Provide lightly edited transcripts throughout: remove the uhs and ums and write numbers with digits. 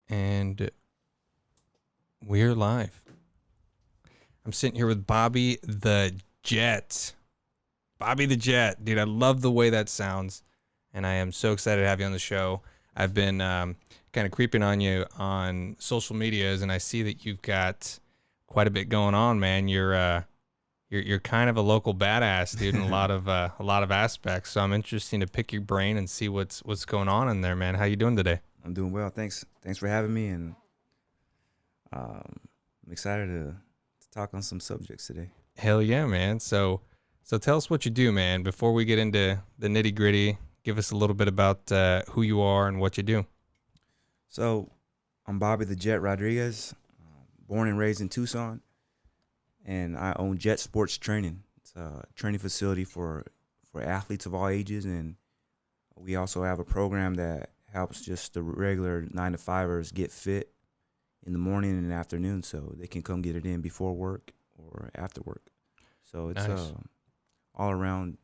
And we're live. I'm sitting here with Bobby the Jet. Bobby the Jet. Dude, I love the way that sounds. And I am so excited to have you on the show. I've been kind of creeping on you on social medias, and I see that you've got quite a bit going on, man. You're kind of a local badass, dude, in a lot of aspects. So I'm interested to pick your brain and see what's going on in there, man. How you doing today? I'm doing well. Thanks for having me, and I'm excited to talk on some subjects today. Hell yeah, man. So tell us what you do, man. Before we get into the nitty gritty, give us a little bit about who you are and what you do. So I'm Bobby the Jet Rodriguez, born and raised in Tucson, and I own Jet Sports Training. It's a training facility for athletes of all ages, and we also have a program that helps just the regular 9-to-5ers get fit in the morning and afternoon, so they can come get it in before work or after work. So it's Nice. all around,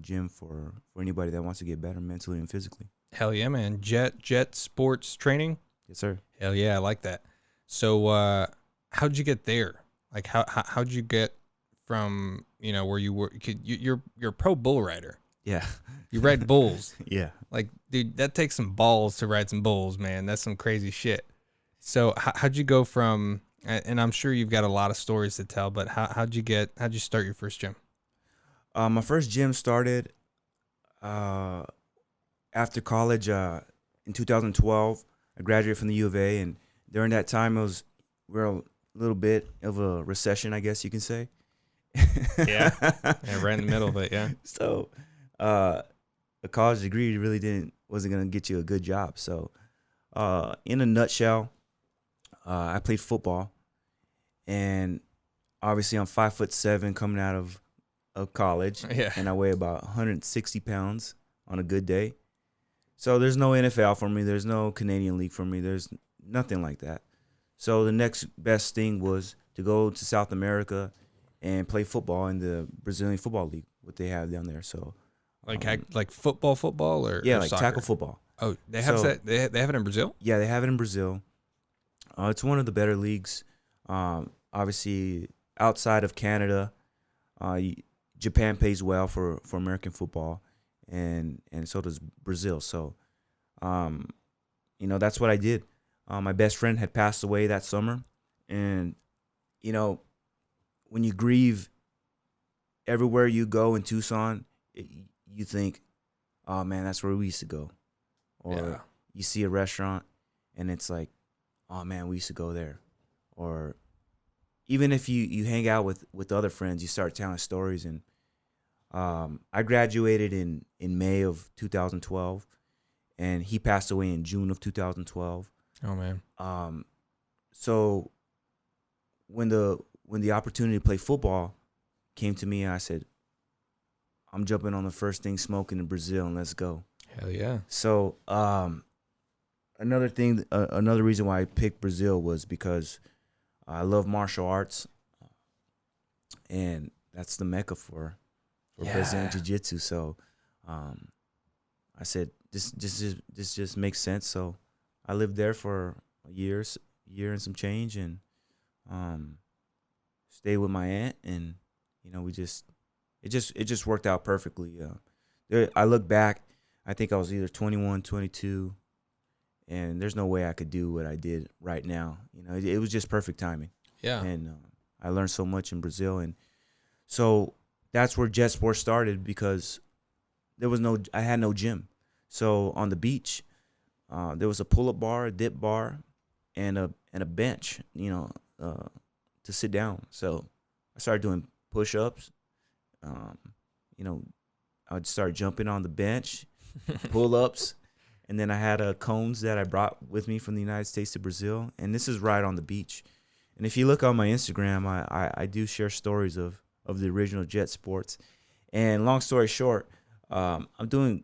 gym for anybody that wants to get better mentally and physically. Hell yeah, man. Jet Sports Training. Yes, sir. Hell yeah, I like that. So how'd you get there? Like how'd you get from where you were? You're a pro bull rider. Yeah. You ride bulls. Yeah. Like, dude, that takes some balls to ride some bulls, man. That's some crazy shit. So how'd you go from? And I'm sure you've got a lot of stories to tell, but how'd you start your first gym? My first gym started after college in 2012. I graduated from the U of A, and during that time, we were a little bit of a recession, I guess you can say. Yeah, right in the middle of it, yeah. So a college degree really wasn't going to get you a good job. So in a nutshell, I played football, and obviously I'm 5'7" coming out of college, Yeah. and I weigh about 160 pounds on a good day. So there's no NFL for me. There's no Canadian League for me. There's nothing like that. So the next best thing was to go to South America and play football in the Brazilian Football League, what they have down there. So Like football or yeah, or like soccer? tackle football. Oh, they have So- that. They have it in Brazil. Yeah, they have it in Brazil. It's one of the better leagues. Obviously, outside of Canada, Japan pays well for American football, and so does Brazil. So, that's what I did. My best friend had passed away that summer, and when you grieve, everywhere you go in Tucson, you think, "Oh man, that's where we used to go," or Yeah. you see a restaurant, and it's like, "Oh man, we used to go there," or even if you hang out with other friends, you start telling stories. And I graduated in May of 2012, and he passed away in June of 2012. Oh man. So when the opportunity to play football came to me, I said, I'm jumping on the first thing smoking in Brazil, and let's go. Hell yeah. So another reason why I picked Brazil was because I love martial arts, and that's the mecca for Brazilian Jiu-Jitsu. So I said this just makes sense. So I lived there for a year and some change, and stayed with my aunt, and it just worked out perfectly. I look back, I think I was either 21, 22, and there's no way I could do what I did right now. It was just perfect timing. Yeah. And I learned so much in Brazil, and so that's where Jet Sports started, because I had no gym. So on the beach, there was a pull-up bar, a dip bar, and a bench, to sit down. So I started doing push-ups. I would start jumping on the bench, pull-ups, and then I had cones that I brought with me from the United States to Brazil, and this is right on the beach. And if you look on my Instagram, I do share stories of the original Jet Sports. And long story short, I do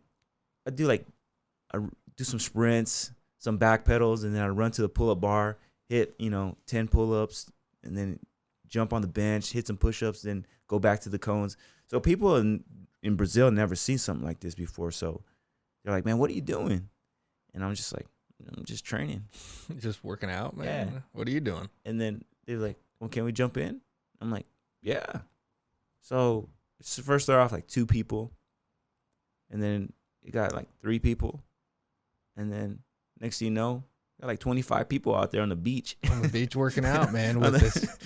some sprints, some back pedals, and then I run to the pull-up bar, hit 10 pull-ups, and then jump on the bench, hit some push-ups, then go back to the cones. So people in Brazil never seen something like this before. So they're like, "Man, what are you doing?" And I'm just like, I'm just training. Just working out, man. Yeah. What are you doing? And then they're like, well, can we jump in? I'm like, yeah. So it's first start off like 2 people, and then you got like 3 people, and then next thing you know, got like 25 people out there on the beach. On the beach working out, man. On With the- this,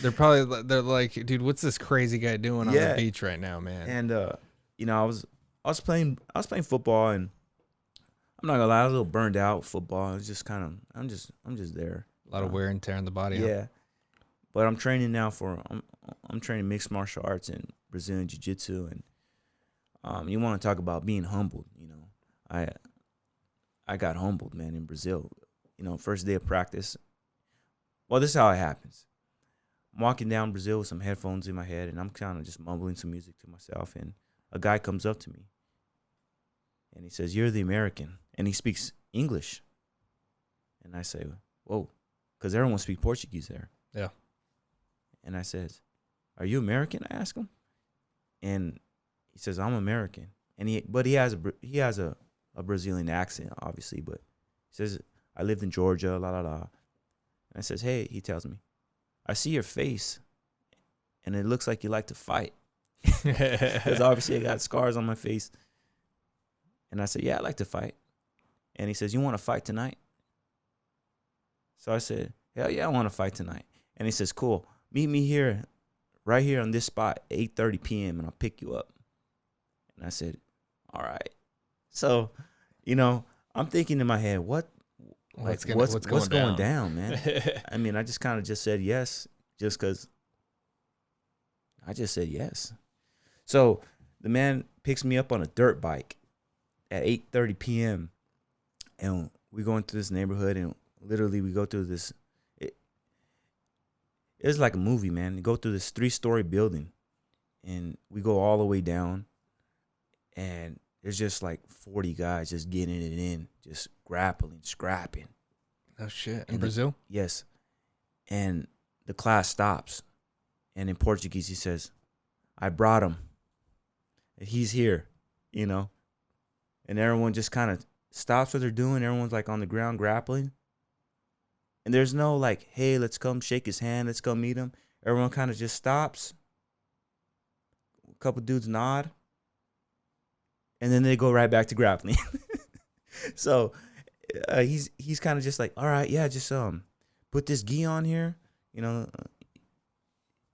they're like, dude, what's this crazy guy doing on Yeah. the beach right now, man? And you know, I was playing football, and I'm not gonna lie, I was a little burned out with football. It's just kind of I'm just there. A lot of wear and tear on the body. Huh? Yeah. But I'm training now I'm training mixed martial arts and Brazilian jiu-jitsu, and you want to talk about being humbled, you know. I got humbled, man, in Brazil. You know, first day of practice. Well, this is how it happens. I'm walking down Brazil with some headphones in my head, and I'm kind of just mumbling some music to myself, and a guy comes up to me, and he says, "You're the American," and he speaks English. And I say, "Whoa," because everyone speaks Portuguese there. Yeah. And I says, "Are you American?" I ask him, and he says, "I'm American." And he has a Brazilian accent, obviously, but he says, "I lived in Georgia, la la la." And I says, "Hey," he tells me, "I see your face, and it looks like you like to fight." Because obviously I got scars on my face. And I said, "Yeah, I like to fight." And he says, "You want to fight tonight?" So I said, "Hell yeah, I want to fight tonight." And he says, "Cool. Meet me here, right here on this spot, 8:30 p.m., and I'll pick you up." And I said, "All right." So, you know, I'm thinking in my head, what's going down, man? I mean, I just kind of just said yes, just because I just said yes. So the man picks me up on a dirt bike at 8:30 p.m. and we go into this neighborhood, and literally we go through this. It's like a movie, man. You go through this 3-story building, and we go all the way down, and there's just like 40 guys just getting it in, just grappling, scrapping. Oh shit! In And Brazil? Yes. And the class stops, and in Portuguese he says, "I brought him. He's here," you know. And everyone just kind of stops what they're doing. Everyone's like on the ground grappling. And there's no like, "Hey, let's come shake his hand. Let's go meet him." Everyone kind of just stops. A couple dudes nod. And then they go right back to grappling. So he's kind of just like, "All right, yeah, just put this gi on here, you know."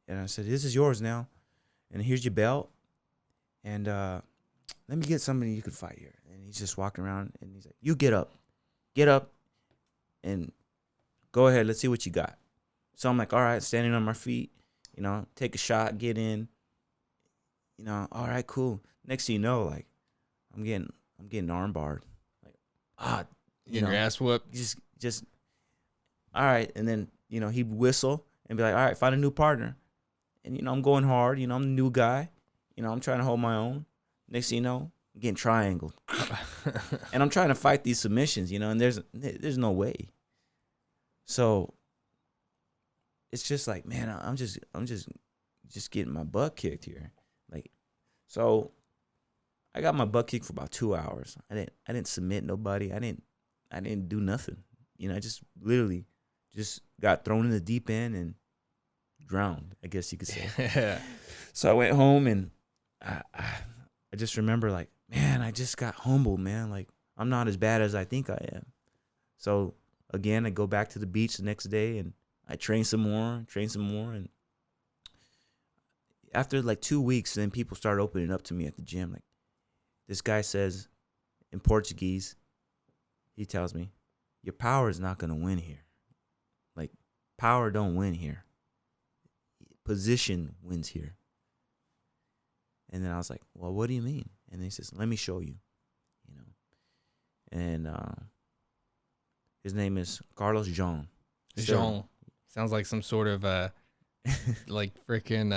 And I said, "This is yours now. And here's your belt. And let me get somebody you could fight here." And he's just walking around, and he's like, "You get up, and go ahead. Let's see what you got." So I'm like, "All right," standing on my feet, you know, take a shot, get in, you know. All right, cool. Next thing you know, like I'm getting arm barred, like Getting your ass whooped. just all right. And then, you know, he'd whistle and be like, "All right, find a new partner." And, you know, I'm going hard, you know, I'm the new guy, you know, I'm trying to hold my own. Next thing you know, I'm getting triangled. And I'm trying to fight these submissions, you know, and there's no way. So it's just like, man, I'm just getting my butt kicked here. Like, so I got my butt kicked for about 2 hours. I didn't submit nobody. I didn't do nothing. You know, I just literally just got thrown in the deep end and drowned, I guess you could say. So I went home, and I just remember, like, man, I just got humbled, man. Like, I'm not as bad as I think I am. So again, I go back to the beach the next day, and I train some more. And after like 2 weeks, then people started opening up to me at the gym. Like, this guy says in Portuguese, he tells me, "Your power is not going to win here. Like, power don't win here. Position wins here." And then I was like, "Well, what do you mean?" And he says, "Let me show you," you know. And his name is Carlos Jean. Jean. Sounds like some sort of like freaking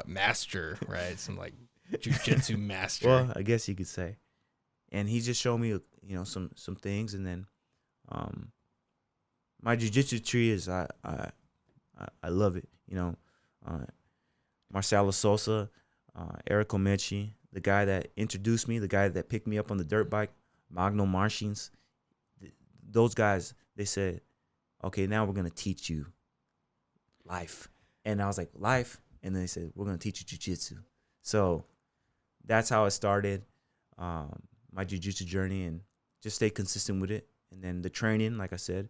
master, right? Some like jiu-jitsu master. Well, I guess you could say. And he just showed me, you know, some things, and then my jiu-jitsu tree is I love it, you know. Marcelo Sosa, Eric Omechi, the guy that introduced me, the guy that picked me up on the dirt bike, Magno Martins. Those guys, they said, okay, now we're gonna teach you life. And I was like, life? And then they said, we're gonna teach you jiu-jitsu. So that's how it started, my jiu-jitsu journey, and just stay consistent with it. And then the training, like I said,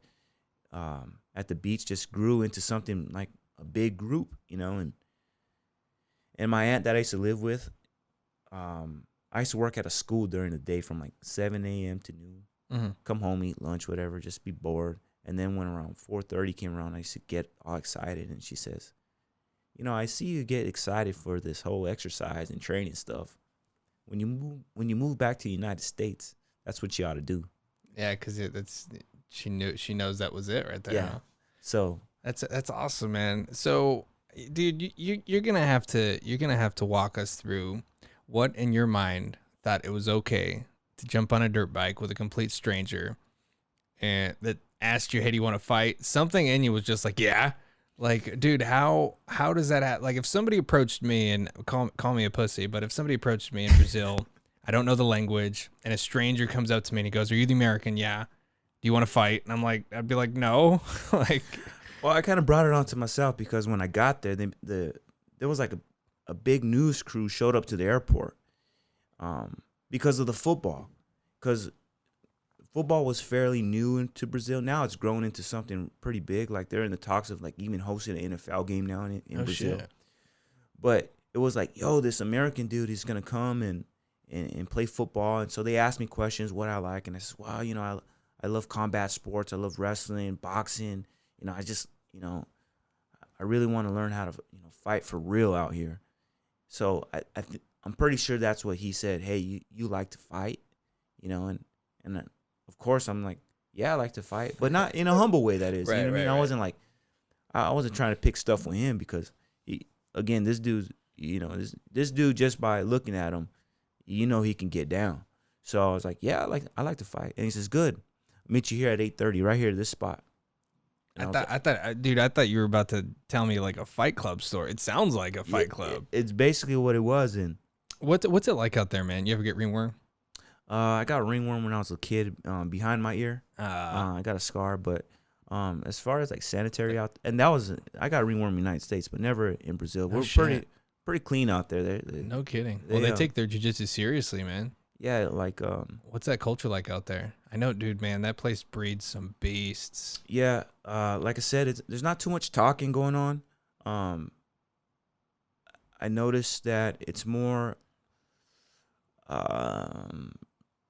at the beach just grew into something like a big group, you know. And my aunt that I used to live with, I used to work at a school during the day from like 7 a.m. to noon. Mm-hmm. Come home, eat lunch, whatever, just be bored. And then when around 4:30 came around, I used to get all excited. And she says, you know, I see you get excited for this whole exercise and training stuff. When you move back to the United States, that's what you ought to do. Yeah, because she knows that was it right there. Yeah. Huh? So That's awesome, man. So, dude, you're gonna have to walk us through what in your mind thought it was okay to jump on a dirt bike with a complete stranger, and that asked you, "Hey, do you want to fight?" Something in you was just like, "Yeah." Like, dude, how does that happen? Like, if somebody approached me, and call me a pussy, but if somebody approached me in Brazil, I don't know the language, and a stranger comes up to me and he goes, "Are you the American?" "Yeah." "Do you want to fight?" And I'd be like, "No." Like, well, I kind of brought it on to myself because when I got there, there was like a big news crew showed up to the airport, because of the football. Because football was fairly new into Brazil. Now it's grown into something pretty big. Like they're in the talks of like even hosting an NFL game now in Brazil. Shit. But it was like, yo, this American dude is gonna come and play football. And so they asked me questions, what I like, and I said, well, you know, I love combat sports. I love wrestling, boxing. You know, I really want to learn how to, you know, fight for real out here. So I'm pretty sure that's what he said. Hey, you like to fight, you know, and then, of course I'm like, yeah, I like to fight, but not in a humble way. That is, Right, you know what I mean? right, I right. wasn't like, I wasn't trying to pick stuff with him because again, this dude's, you know, this dude, just by looking at him, you know, he can get down. So I was like, yeah, I like to fight. And he says, good. I'll meet you here at 8:30 right here at this spot. And I thought you were about to tell me like a Fight Club story. It sounds like a Fight Club. It's basically what it was. And What's it like out there, man? You ever get ringworm? I got a ringworm when I was a kid, behind my ear. I got a scar, but as far as like sanitary out, and I got a ringworm in the United States, but never in Brazil. We're shit. pretty clean out there. No kidding. Well, they take their jiu-jitsu seriously, man. Yeah, like What's that culture like out there? I know, dude, man, that place breeds some beasts. yeah, like I said, there's not too much talking going on. I noticed that it's more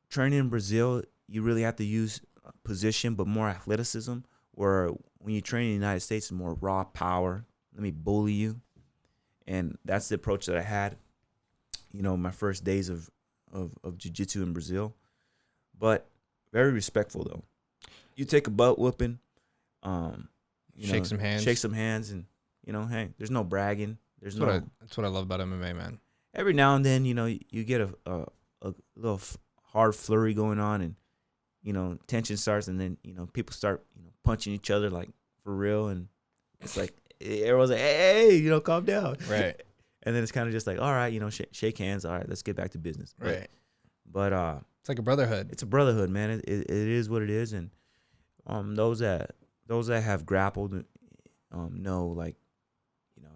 training in Brazil. You really have to use position, but more athleticism. Where when you train in the United States, it's more raw power. Let me bully you, and that's the approach that I had. You know, my first days of jiu-jitsu in Brazil, but very respectful though. You take a butt whooping, Shake some hands, and you know, hey, there's no bragging. That's what I love about MMA, man. Every now and then, you know, you get a little hard flurry going on, and you know, tension starts, and then you know, people start, you know, punching each other like for real, and it's like everyone's like, hey, you know, calm down, Right. And then it's kind of just like, all right, you know, shake hands. All right, let's get back to business. Right. But It's like a brotherhood. it's a brotherhood, man. It is what it is, and those that have grappled, know, like, you know,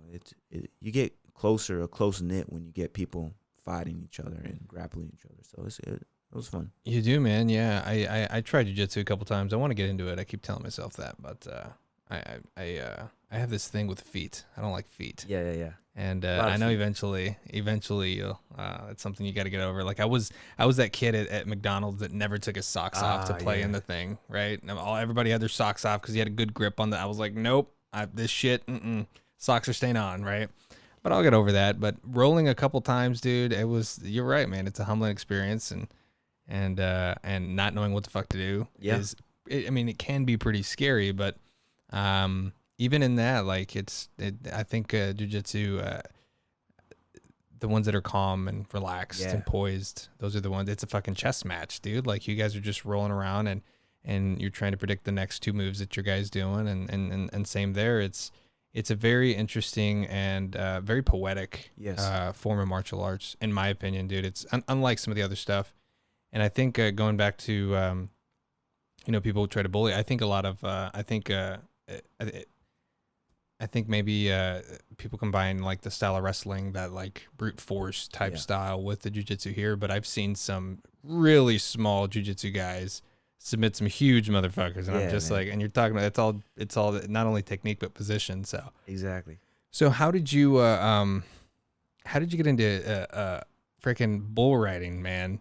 you get closer, a close knit when you get people fighting each other and grappling each other. So it was fun. You do, man. Yeah, I tried jiu-jitsu a couple times. I want to get into it. I keep telling myself that, but I have this thing with feet. I don't like feet. Yeah. And I know eventually you'll, it's something you got to get over. Like I was that kid at McDonald's that never took his socks off to play in the thing, right? And everybody had their socks off because he had a good grip on that. I was like, nope, this shit, socks are staying on, right? But I'll get over that. But rolling a couple times, dude, you're right, man. It's a humbling experience, and not knowing what the fuck to do it can be pretty scary, but even in that, like I think jiu-jitsu, the ones that are calm and relaxed and poised, those are the ones. It's a fucking chess match, dude. Like you guys are just rolling around and you're trying to predict the next two moves that your guy's doing, and same there. It's a very interesting and very poetic form of martial arts, in my opinion, dude. It's unlike some of the other stuff, and I think going back to people try to bully. I think a lot of I I think maybe people combine like the style of wrestling, that like brute force type Yeah. style, with the jujitsu here. But I've seen some really small jujitsu guys submit some huge motherfuckers, and I'm Yeah, just man. like, and you're talking about it's all not only technique but position. Exactly. So how did you get into freaking bull riding, man?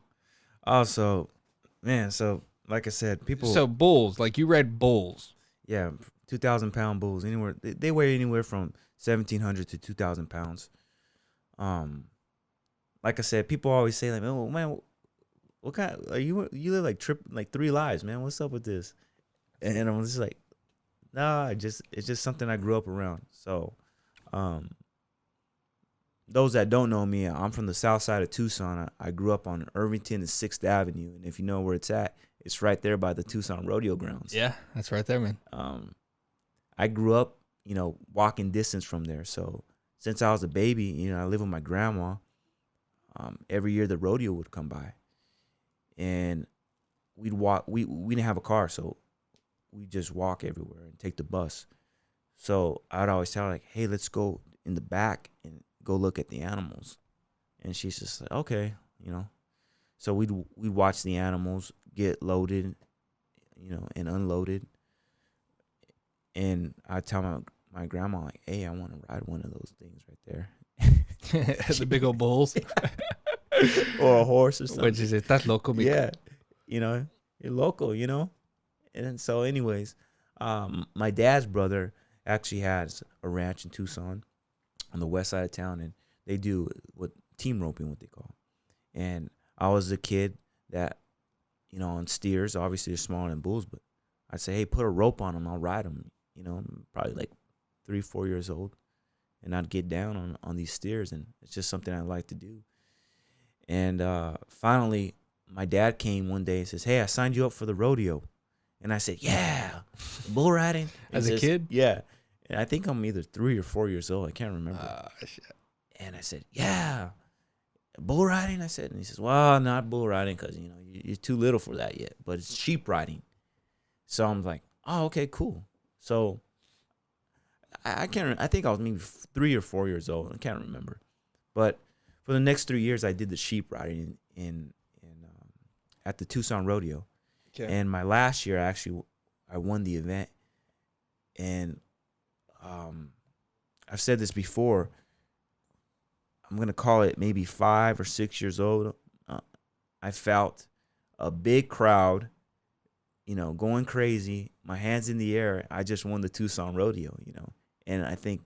Also, man, so like I said, people, So bulls, like you ride bulls. yeah, 2,000 pound bulls, anywhere they weigh anywhere from 1,700 to 2,000 pounds. Um, like I said, people always say like, oh man, what kind? Are you live like 3 lives, man? What's up with this? And I'm just like, nah, it's just something I grew up around. So, um, those that don't know me, I'm from the south side of Tucson. I grew up on Irvington and 6th Avenue. And if you know where it's right there by the Tucson Rodeo Grounds. Yeah, that's right there, man. I grew up, walking distance from there. So since I was a baby, I lived with my grandma. Every year the rodeo would come by. And we'd walk. We didn't have a car, so we just walk everywhere and take the bus. So I'd always tell her like, "Hey, let's go in the back and go look at the animals." And she's just like, "Okay." So we'd watch the animals get loaded, and unloaded. And I tell my grandma like, "Hey, I want to ride one of those things right there." The big old bulls. Or a horse or something. Which is it? That's local. Yeah, you're local. And so, anyways, my dad's brother actually has a ranch in Tucson on the west side of town, and they do what team roping, what they call. And I was a kid that, on steers, obviously they're smaller than bulls, but I'd say, hey, put a rope on them, I'll ride them. Probably like 3, 4 years old, and I'd get down on these steers, and it's just something I like to do. And finally, my dad came one day and says, "Hey, I signed you up for the rodeo." And I said, "Yeah, bull riding." As a kid? Yeah. And I think I'm either 3 or 4 years old. I can't remember. Shit. And I said, "Yeah, bull riding." I said, and he says, "Well, not bull riding because you're too little for that yet. But it's sheep riding." So I'm like, "Oh, okay, cool." So I can't. I think I was maybe 3 or 4 years old. I can't remember. But for the next 3 years, I did the sheep riding in at the Tucson Rodeo. Okay. And my last year, I won the event. And I've said this before. I'm gonna call it maybe 5 or 6 years old. I felt a big crowd, going crazy. My hands in the air. I just won the Tucson Rodeo, And I think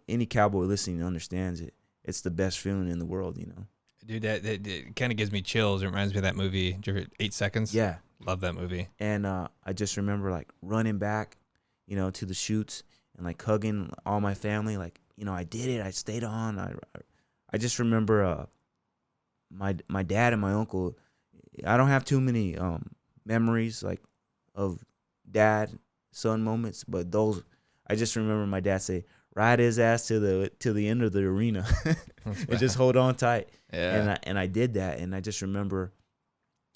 any cowboy listening understands it. It's the best feeling in the world, Dude, that kind of gives me chills. It reminds me of that movie, 8 Seconds. Yeah. Love that movie. And I just remember like running back, to the chutes and like hugging all my family. Like, I did it. I stayed on. I just remember my dad and my uncle. I don't have too many memories like of dad son moments, but those I just remember my dad say, "Ride his ass to the end of the arena, and just hold on tight." Yeah. And I did that, and I just remember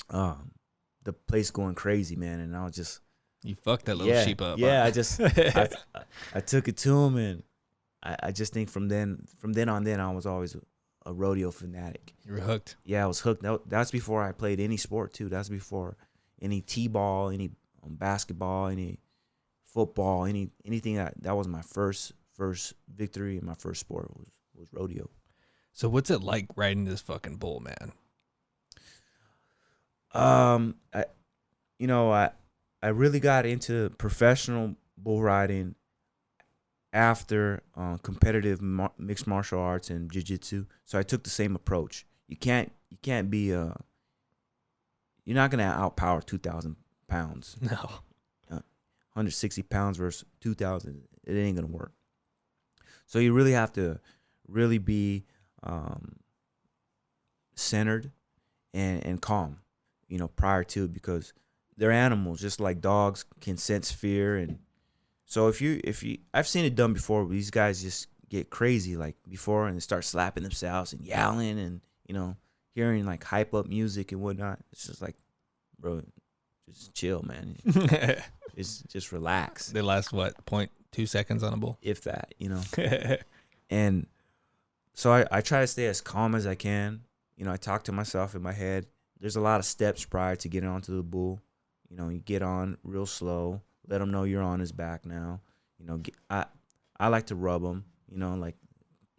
the place going crazy, man. And I was just, You fucked that little sheep up. yeah. Huh? I took it to him, and I just think from then on, I was always a rodeo fanatic. You were hooked. Yeah, I was hooked. That's before I played any sport too. That's before any t-ball, any basketball, any football, anything. That was my first victory in my first sport was rodeo. So what's it like riding this fucking bull, man? I really got into professional bull riding after competitive mixed martial arts and jiu-jitsu. So I took the same approach. You can't be you're not gonna outpower 2,000 pounds. No. 160 pounds versus 2,000. It ain't gonna work. So you really have to really be centered and calm, prior to, because they're animals, just like dogs can sense fear. And so if you I've seen it done before, where these guys just get crazy like before and they start slapping themselves and yelling and hearing like hype up music and whatnot. It's just like, bro, just chill, man. Just relax. They last what, 0.2 seconds on a bull? If that, And so I try to stay as calm as I can. I talk to myself in my head. There's a lot of steps prior to getting onto the bull. You get on real slow. Let him know you're on his back now. I like to rub him,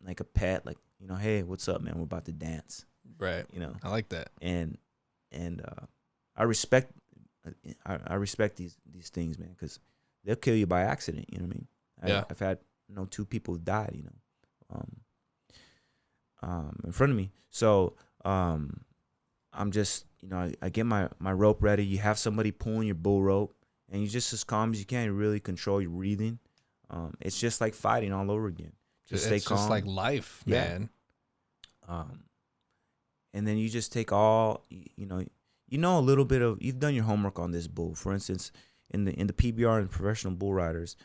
like a pet, like, hey, what's up, man? We're about to dance. Right. I like that. And I respect these things, man, because they'll kill you by accident. You know what I mean? I've had 2 people died, in front of me. So I'm just, I get my rope ready. You have somebody pulling your bull rope, and you just as calm as you can. You really control your breathing. It's just like fighting all over again. Just stay calm. It's just like life, man. And then you just take all, a little bit of, you've done your homework on this bull. For instance, in the PBR and professional bull riders,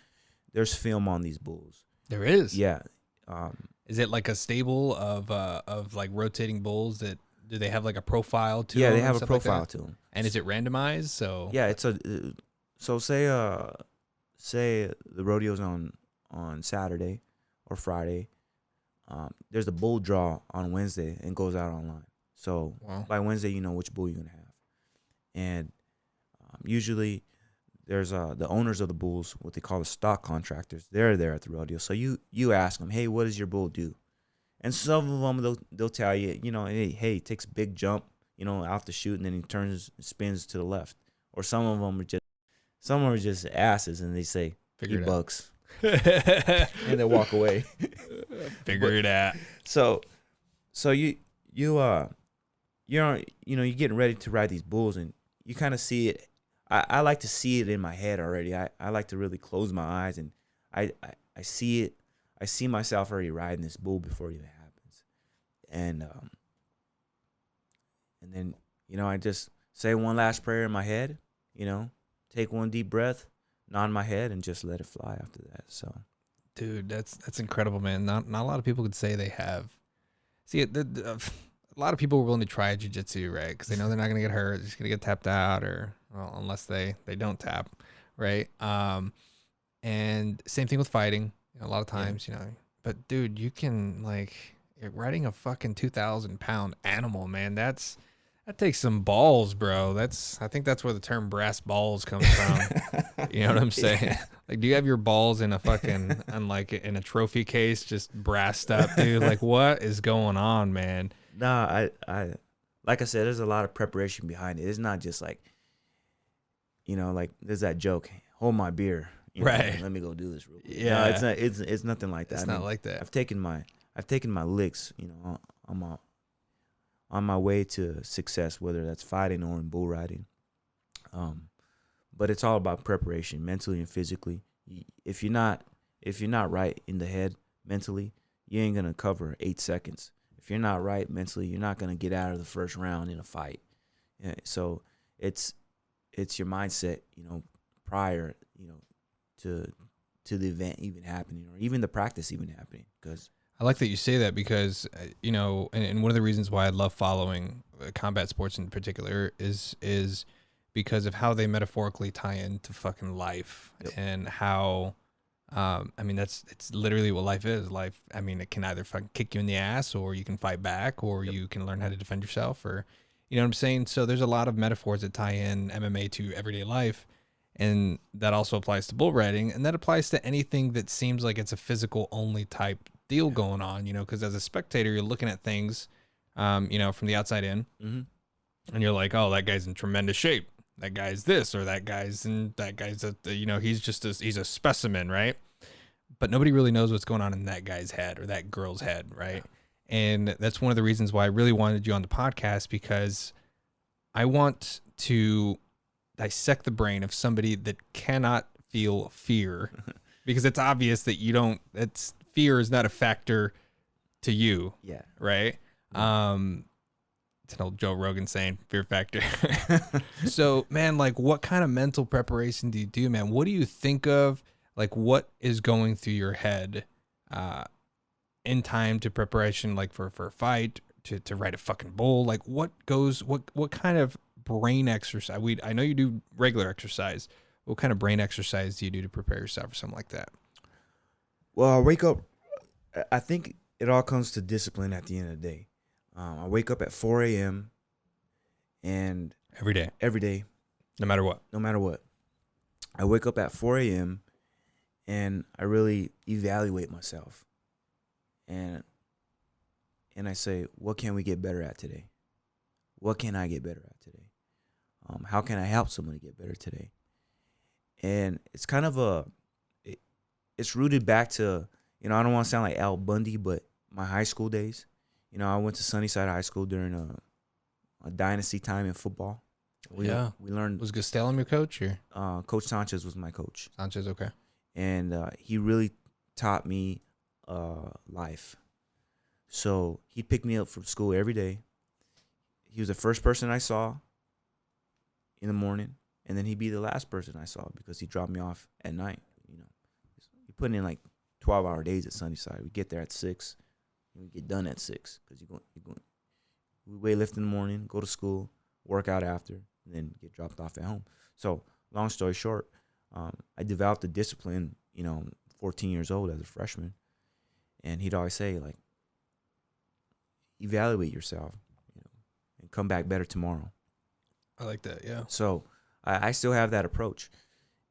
there's film on these bulls. There is. Yeah. Is it like a stable of like rotating bulls that, do they have like a profile to them? Yeah, they have a profile to them. And is it randomized? So yeah, so say the rodeo's on Saturday or Friday. There's a bull draw on Wednesday and goes out online. So by Wednesday, you know which bull you're gonna have. And usually there's the owners of the bulls, what they call the stock contractors. They're there at the rodeo. So you ask them, hey, what does your bull do? And some of them they'll tell you, hey, he takes a big jump, off the chute, and then he spins to the left. Or some of them are just asses, and they say, Figure it bucks. And they walk away. Figure it out. So you're getting ready to ride these bulls, and you kind of see it. I like to see it in my head already. I like to really close my eyes, and I see it. I see myself already riding this bull before it even happens. And then, I just say one last prayer in my head, take one deep breath, nod my head, and just let it fly after that. So, dude, that's incredible, man. Not a lot of people could say they have. See, a lot of people are willing to try jiu-jitsu, right? Because they know they're not going to get hurt. They're just going to get tapped out, or, well, unless they don't tap, right? And same thing with fighting. A lot of times, but dude, you can, like, you're riding a fucking 2,000-pound animal, man. That takes some balls, bro. I think that's where the term brass balls comes from. You know what I'm saying? Yeah. Like, do you have your balls in a fucking, in a trophy case, just brassed up, dude? Like, what is going on, man? Nah, I like I said, there's a lot of preparation behind it. It's not just like, like there's that joke, hold my beer. Right. Let me go do this real quick. Yeah. No, it's not. It's nothing like that. It's not like that. I've taken my licks. On my way to success, whether that's fighting or in bull riding. But it's all about preparation, mentally and physically. If you're not right in the head mentally, you ain't gonna cover 8 seconds. If you're not right mentally, you're not gonna get out of the first round in a fight. Yeah, so it's your mindset, prior, to the event even happening, or even the practice even happening. Because I like that you say that, because and one of the reasons why I love following combat sports in particular is because of how they metaphorically tie into fucking life. Yep. And how it's literally what life is. Life, it can either fucking kick you in the ass, or you can fight back, or yep, you can learn how to defend yourself, or you know what I'm saying? So there's a lot of metaphors that tie in MMA to everyday life. And that also applies to bull riding, and that applies to anything that seems like it's a physical only type deal going on, because as a spectator, you're looking at things, from the outside in, mm-hmm, and you're like, oh, that guy's in tremendous shape. That guy's this, or that guy's he's a specimen, right? But nobody really knows what's going on in that guy's head or that girl's head, right? And that's one of the reasons why I really wanted you on the podcast, because I want to dissect the brain of somebody that cannot feel fear, because it's obvious that fear is not a factor to you. Yeah. Right. It's an old Joe Rogan saying, fear factor. So, man, like, what kind of mental preparation do you do, man? What do you think of? Like, what is going through your head in time to preparation, like for a fight, to ride a fucking bull? Like, what kind of brain exercise? I know you do regular exercise. What kind of brain exercise do you do to prepare yourself for something like that? Well, I wake up. I think it all comes to discipline at the end of the day. I wake up at 4 a.m. and Every day, every day, no matter what. no matter what, I wake up at 4 a.m. and I really evaluate myself, and I say, what can we get better at today? What can I get better at today? How can I help somebody get better today? And it's kind of it's rooted back to, I don't want to sound like Al Bundy, but my high school days. I went to Sunnyside High School during a dynasty time in football. We learned. Was Gastelum your coach or Coach Sanchez was my coach, Sanchez? Okay. and he really taught me life. So he'd pick me up from school every day. He was the first person I saw in the morning, and then he'd be the last person I saw because he dropped me off at night. He put in like 12-hour days at Sunnyside. We get there at 6, and we get done at 6 because we weightlift in the morning, go to school, work out after, and then get dropped off at home. So long story short, I developed the discipline, 14 years old as a freshman, and he'd always say, like, evaluate yourself, and come back better tomorrow. I like that. Yeah. So I still have that approach,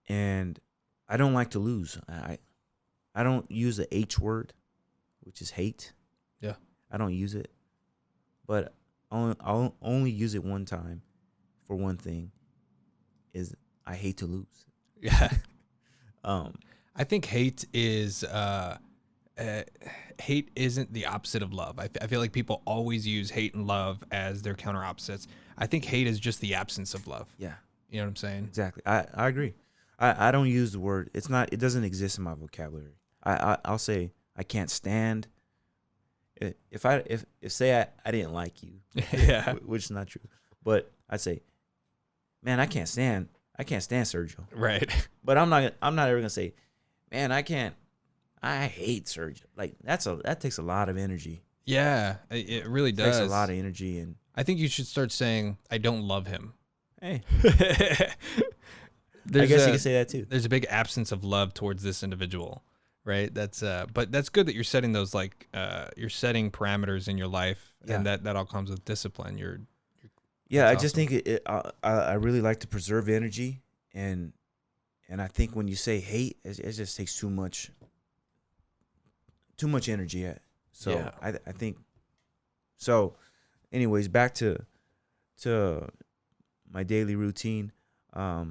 and I don't like to lose. I don't use the H word, which is hate. Yeah. I don't use it, but I'll only use it one time for one thing, is I hate to lose. Yeah. I think hate isn't the opposite of love. I feel like people always use hate and love as their counter opposites. I think hate is just the absence of love. Yeah. You know what I'm saying? Exactly. I agree. I don't use the word. It doesn't exist in my vocabulary. I'll say I can't stand. If say I didn't like you, Yeah. which is not true, but I'd say, man, I can't stand Sergio. Right. But I'm not ever gonna say, man, I hate Sergio. Like that takes a lot of energy. Yeah, it really It does. takes a lot of energy, and I think you should start saying, I don't love him. hey, I guess you can say that too. There's a big absence of love towards this individual, right? But that's good that you're setting those, you're setting parameters in your life, and that all comes with discipline. Yeah, I That's just think I really like to preserve energy, and I think when you say hate, it just takes too much energy. So Yeah. I think so. Anyways, back to my daily routine. I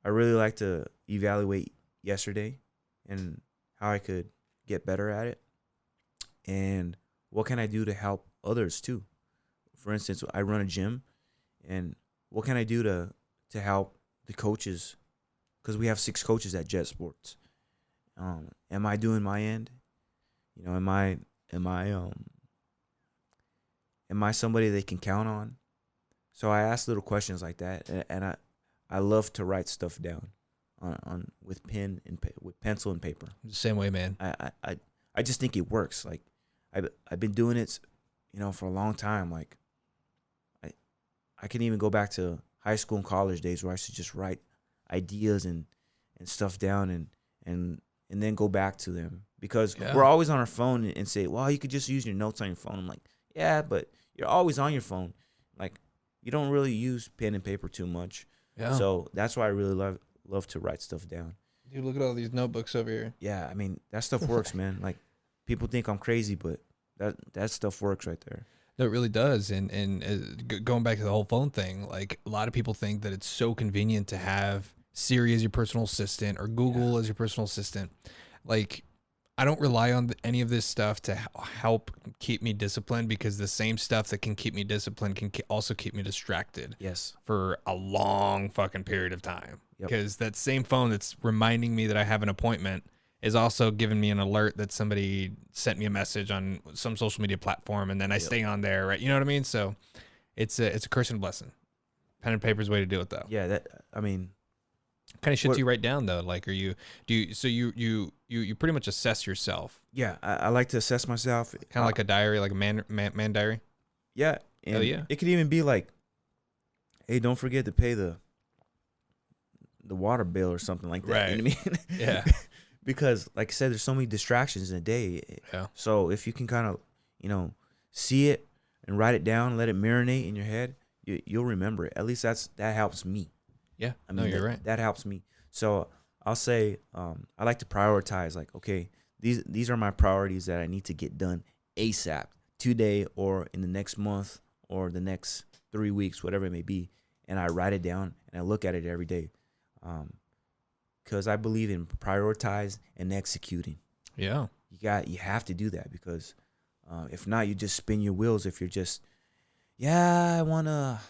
really like to evaluate yesterday and how I could get better at it, and what can I do to help others too. For instance, I run a gym, and what can I do to help the coaches? Because we have 6 coaches at Jet Sports. Am I doing my end? Am I somebody they can count on? So I ask little questions like that, and I love to write stuff down on with pen and with pencil and paper. Same way, man. I just think it works. Like I've been doing it, for a long time. Like I can even go back to high school and college days where I should just write ideas and stuff down and then go back to them, because we're always on our phone and say, well, you could just use your notes on your phone. I'm like, yeah, but you're always on your phone. Like, you don't really use pen and paper too much. Yeah. So that's why I really love to write stuff down. Dude, look at all these notebooks over here. Yeah, I mean, that stuff works, man. Like, people think I'm crazy, but that stuff works right there. No, it really does. And going back to the whole phone thing, like, a lot of people think that it's so convenient to have Siri as your personal assistant or Google as your personal assistant. Like, I don't rely on any of this stuff to help keep me disciplined, because the same stuff that can keep me disciplined can also keep me distracted. Yes. For a long fucking period of time. Yep. Because that same phone that's reminding me that I have an appointment is also giving me an alert that somebody sent me a message on some social media platform, and then I stay on there, right? You know what I mean? So it's a curse and a blessing. Pen and paper's the way to do it, though. Yeah, Kind of shit do you write down, though? Like, you pretty much assess yourself? Yeah, I like to assess myself. Kind of like a diary, like a man diary? Yeah. And yeah. it could even be like hey, don't forget to pay the water bill or something like that. You know what I mean? Yeah. Because like I said, there's so many distractions in a day. Yeah. So if you can kind of, see it and write it down, let it marinate in your head, you'll remember it. At least that helps me. Yeah. I mean, you're right. that helps me. So I'll say I like to prioritize. Like, okay, these are my priorities that I need to get done ASAP, today or in the next month or the next 3 weeks, whatever it may be. And I write it down and I look at it every day, because I believe in prioritize and executing. Yeah. You have to do that, because if not, you just spin your wheels. If you're just, yeah, I wanna,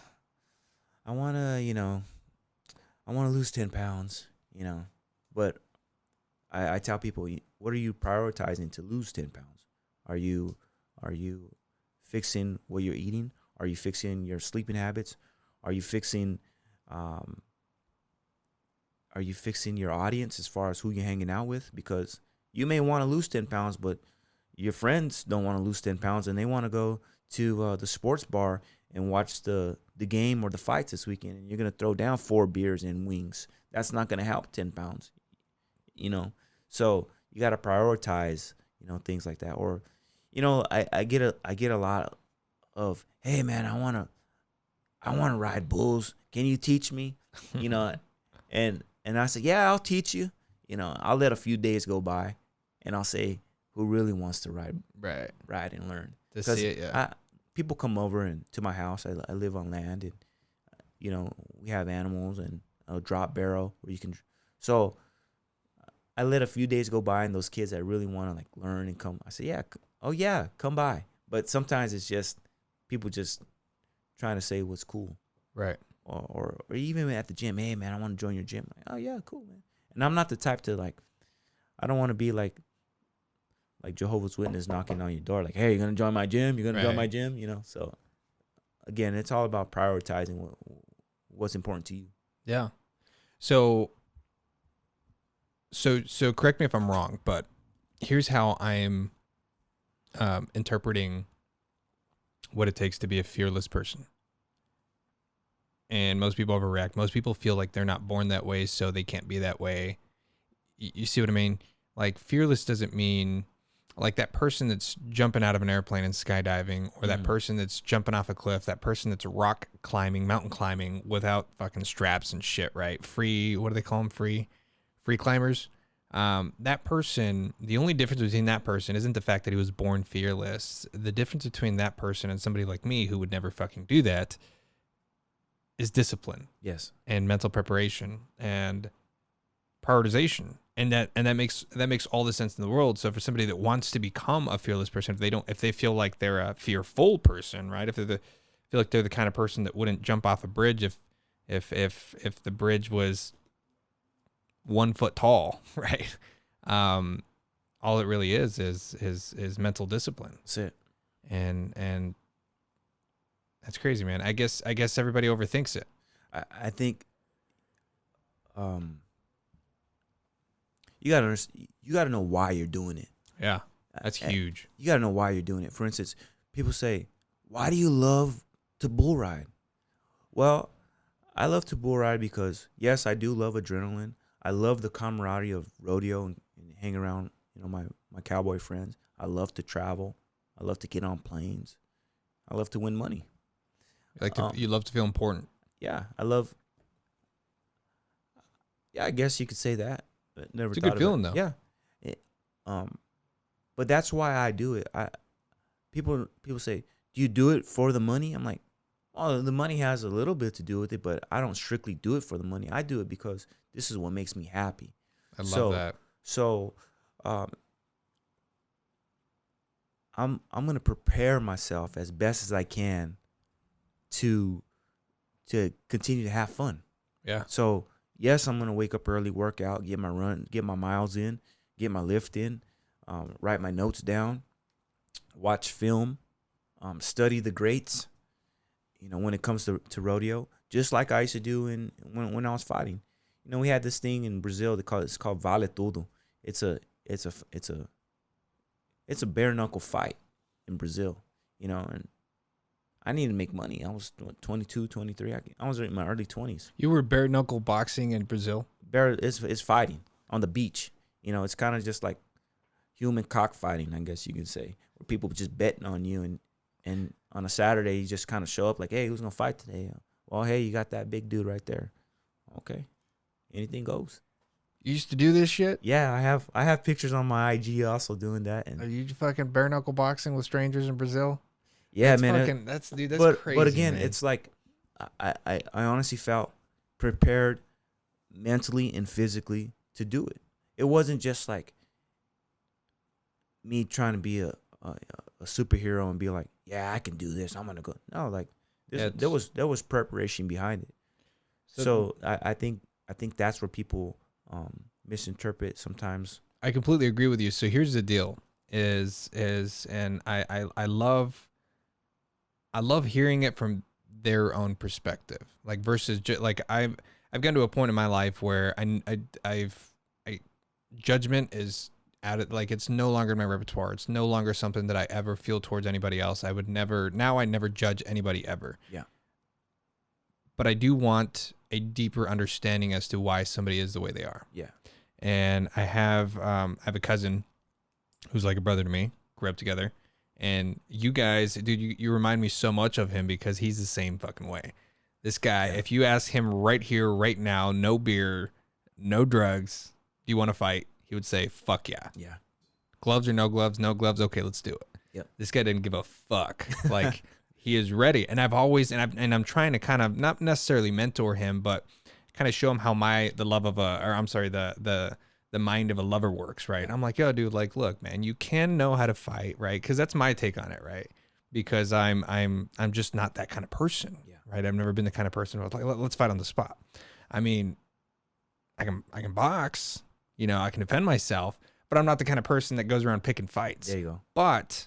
I want to lose 10 pounds, but I tell people, what are you prioritizing to lose 10 pounds? Are you fixing what you're eating? Are you fixing your sleeping habits? Are you fixing your audience as far as who you're hanging out with? Because you may want to lose 10 pounds, but your friends don't want to lose 10 pounds, and they want to go to the sports bar and watch the game or the fights this weekend, and you're going to throw down 4 beers and wings. That's not going to help 10 pounds, So you got to prioritize, things like that. Or, I get a lot of, hey man, I want to ride bulls. Can you teach me? And I say, yeah, I'll teach you. I'll let a few days go by, and I'll say, who really wants to ride and learn? To see it, yeah. People come over to my house. I live on land, and we have animals and a drop barrel where you can. So I let a few days go by, and those kids that really want to like learn and come, I say, yeah, oh yeah, come by. But sometimes it's just people just trying to say what's cool, Right. or even at the gym. Hey man, I want to join your gym. Like, oh yeah, cool man. And I'm not the type to like. I don't want to be like Jehovah's Witness knocking on your door, like, hey, you're gonna join my gym? You're gonna join my gym? So again, it's all about prioritizing what's important to you. Yeah. So correct me if I'm wrong, but here's how I'm interpreting what it takes to be a fearless person. And most people overreact. Most people feel like they're not born that way, so they can't be that way. You see what I mean? Like, fearless doesn't mean like that person that's jumping out of an airplane and skydiving, or that person that's jumping off a cliff, that person that's rock climbing, mountain climbing without fucking straps and shit, right? Free, what do they call them? Free climbers. That person, the only difference between that person isn't the fact that he was born fearless. The difference between that person and somebody like me who would never fucking do that is discipline. Yes. And mental preparation and prioritization. And that makes all the sense in the world. So for somebody that wants to become a fearless person, if they feel like they're a fearful person, right? If they feel like they're the kind of person that wouldn't jump off a bridge if the bridge was 1 foot tall, right? All it really is mental discipline. That's it. And that's crazy, man. I guess everybody overthinks it. I think you gotta know why you're doing it. Yeah, that's huge. You gotta know why you're doing it. For instance, people say, "Why do you love to bull ride?" Well, I love to bull ride because yes, I do love adrenaline. I love the camaraderie of rodeo and hang around, my cowboy friends. I love to travel. I love to get on planes. I love to win money. You love to feel important. Yeah, I guess you could say that. But never. It's a good feeling, though. Yeah. But that's why I do it. People say, "Do you do it for the money?" I'm like, "Oh, the money has a little bit to do with it, but I don't strictly do it for the money. I do it because this is what makes me happy." I love that. So, I'm gonna prepare myself as best as I can to continue to have fun. Yeah. So yes, I'm gonna wake up early, work out, get my run, get my miles in, get my lift in, write my notes down, watch film, study the greats. When it comes to rodeo, just like I used to do when I was fighting. We had this thing in Brazil it's called Vale Tudo. It's a bare knuckle fight in Brazil. And I needed to make money. I was 22, 23. I was in my early 20s. You were bare knuckle boxing in Brazil. It's fighting on the beach. You know, it's kind of just like human cockfighting, I guess you could say, where people just betting on you, and on a Saturday you just kind of show up like, hey, who's gonna fight today? Well, hey, you got that big dude right there. Okay, anything goes. You used to do this shit? Yeah, I have pictures on my IG also doing that. And Are you fucking bare knuckle boxing with strangers in Brazil? yeah, That's man. fucking, that's crazy. But again, man. it's like I honestly felt prepared mentally and physically to do it. It wasn't just like me trying to be a superhero and be like, yeah, I can do this. I'm gonna go. No, like there was preparation behind it. So I think that's where people misinterpret sometimes. I completely agree with you. So here's the deal: and I love hearing it from their own perspective, like versus like I've gotten to a point in my life where I've judgment is out of, like, it's no longer in my repertoire. It's no longer something that I ever feel towards anybody else. I never judge anybody ever. Yeah. But I do want a deeper understanding as to why somebody is the way they are. Yeah. And I have a cousin who's like a brother to me, grew up together. And you guys, dude, you remind me so much of him because he's the same fucking way. This guy, if you ask him right here, right now, no beer, no drugs, do you want to fight? He would say, fuck yeah. Yeah. Gloves or no gloves? No gloves? Okay, let's do it. Yep. This guy didn't give a fuck. Like, he is ready. And I've always, I'm trying to kind of, not necessarily mentor him, but kind of show him how the mind of a lover works, right? I'm like, yo, dude, like, look, man, you can know how to fight, right? Because that's my take on it, right? Because I'm just not that kind of person, right? I've never been the kind of person who's like, let's fight on the spot. I mean, I can box, you know, I can defend myself, but I'm not the kind of person that goes around picking fights. There you go. But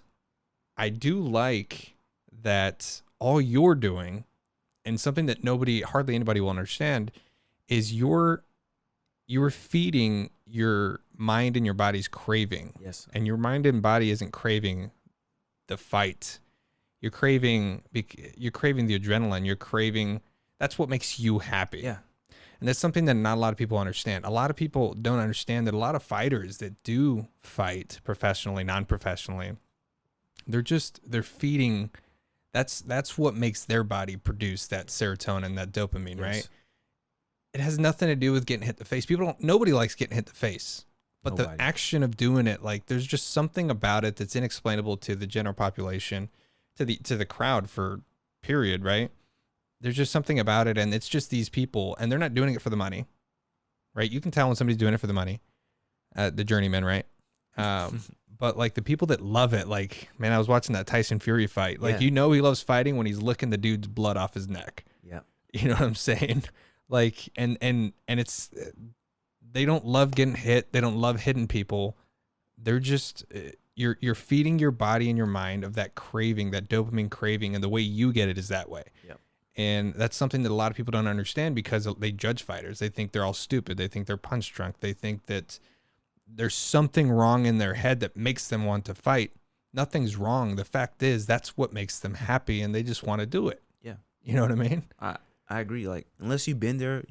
I do like that all you're doing, and something that hardly anybody will understand, is you're feeding your mind and your body's craving. Yes. And your mind and body isn't craving the fight. You're craving the adrenaline. That's what makes you happy. Yeah. And that's something that not a lot of people understand. A lot of people don't understand that a lot of fighters that do fight professionally, non-professionally, they're feeding. That's what makes their body produce that serotonin, that dopamine, Yes. right? It has nothing to do with getting hit in the face. Nobody likes getting hit in the face, but the action of doing it, like, there's just something about it that's inexplainable to the general population, to the crowd, for period, right? There's just something about it, and it's just these people, and they're not doing it for the money, right? You can tell when somebody's doing it for the money, the journeyman, right? But like the people that love it, like, man, I was watching that Tyson Fury fight. Like, you know, he loves fighting when he's licking the dude's blood off his neck. Yeah. You know what I'm saying? Like, and it's, they don't love getting hit. They don't love hitting people. They're just, you're feeding your body and your mind of that craving, that dopamine craving, and the way you get it is that way. Yeah. And that's something that a lot of people don't understand because they judge fighters. They think they're all stupid. They think they're punch drunk. They think that there's something wrong in their head that makes them want to fight. Nothing's wrong. The fact is, that's what makes them happy, and they just want to do it. Yeah. You know what I mean? I agree. Like, unless you've been there,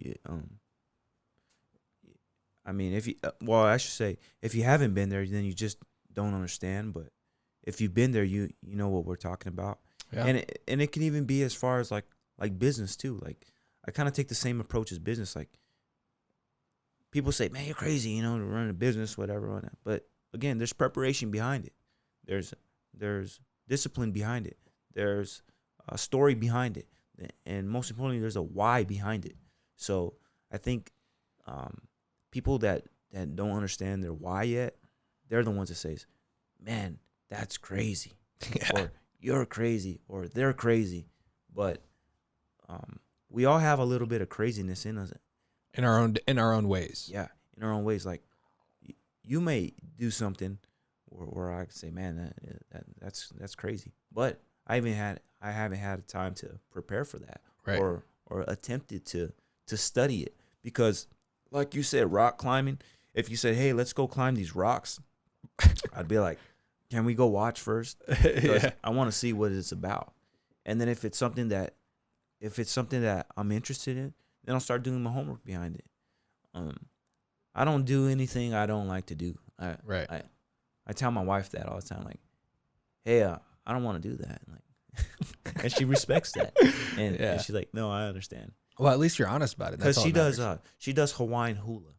I mean, I should say, if you haven't been there, then you just don't understand. But if you've been there, you know what we're talking about. Yeah. And it can even be as far as like business too. Like, I kind of take the same approach as business. Like, people say, man, you're crazy, you know, to run a business, whatever. But again, there's preparation behind it. There's discipline behind it. There's a story behind it. And most importantly, there's a why behind it. So I think people that don't understand their why yet, they're the ones that say, man, that's crazy. Yeah. Or you're crazy, or they're crazy. But we all have a little bit of craziness in us. In our own ways. Yeah, in our own ways. Like, you may do something where I could say, man, that's crazy. But I haven't had time to prepare for that, right, or attempted to study it, because, like you said, rock climbing. If you said, hey, let's go climb these rocks, I'd be like, can we go watch first? Because I want to see what it's about. And then if it's something that I'm interested in, then I'll start doing my homework behind it. I don't do anything I don't like to do. Right. I tell my wife that all the time, like, hey, I don't want to do that. Like, and she respects that. And she's like, no, I understand. Well, at least you're honest about it. Because she does Hawaiian hula.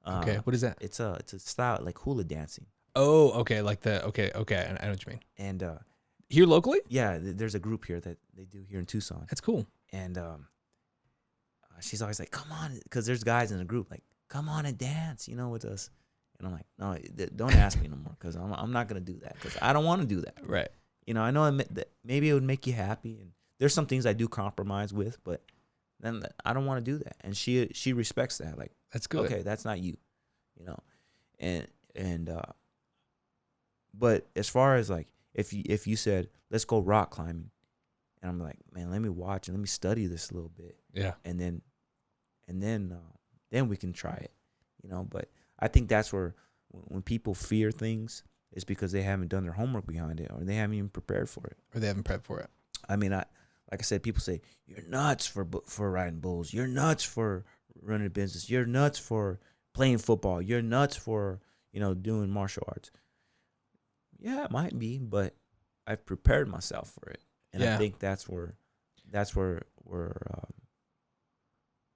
Okay, what is that? It's a style like hula dancing. Oh, okay, okay, I know what you mean. And here locally? Yeah, there's a group here that they do here in Tucson. That's cool. And she's always like, come on, because there's guys in the group like, come on and dance, with us. And I'm like, no, don't ask me no more, because I'm not going to do that, because I don't want to do that. Right. I know that maybe it would make you happy, and there's some things I do compromise with, but then I don't want to do that. And she respects that. Like, that's good. Okay, that's not you, but as far as like, if you said, let's go rock climbing, and I'm like, man, let me watch and let me study this a little bit. Yeah. And then we can try it, but I think that's where when people fear things, it's because they haven't done their homework behind it, or they haven't even prepared for it. Or they haven't prepped for it. I mean, like I said, people say, you're nuts for riding bulls. You're nuts for running a business. You're nuts for playing football. You're nuts for, doing martial arts. Yeah, it might be, but I've prepared myself for it. And I think that's where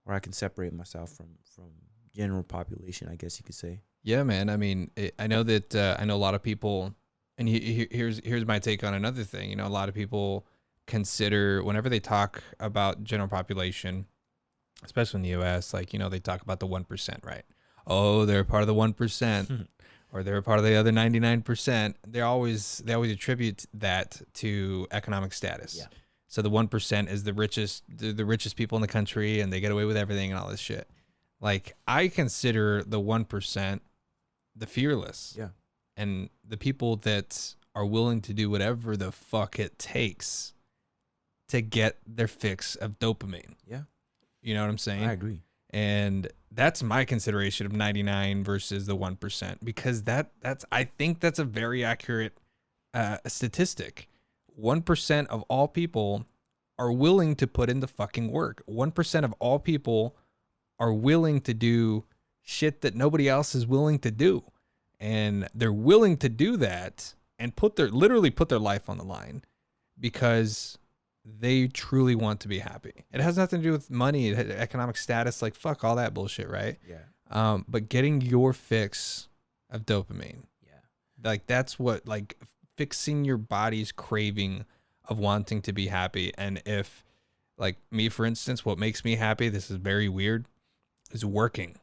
I can separate myself from general population, I guess you could say. Yeah, man. I mean, I know that I know a lot of people, and here's my take on another thing. A lot of people consider, whenever they talk about general population, especially in the U.S., like, they talk about the 1%, right? Oh, they're part of the 1%, or they're part of the other 99%. They always attribute that to economic status. Yeah. So the 1% is the richest people in the country, and they get away with everything and all this shit. Like, I consider the 1% the fearless. Yeah. And the people that are willing to do whatever the fuck it takes to get their fix of dopamine. Yeah. You know what I'm saying? I agree. And that's my consideration of 99 versus the 1%, because I think that's a very accurate statistic. 1% of all people are willing to put in the fucking work. 1% of all people are willing to do shit that nobody else is willing to do. And they're willing to do that and literally put their life on the line because they truly want to be happy. It has nothing to do with money, economic status, like fuck all that bullshit, right? Yeah. But getting your fix of dopamine. Yeah. Like, that's what, like, fixing your body's craving of wanting to be happy. And if, like, me, for instance, what makes me happy, this is very weird, is working.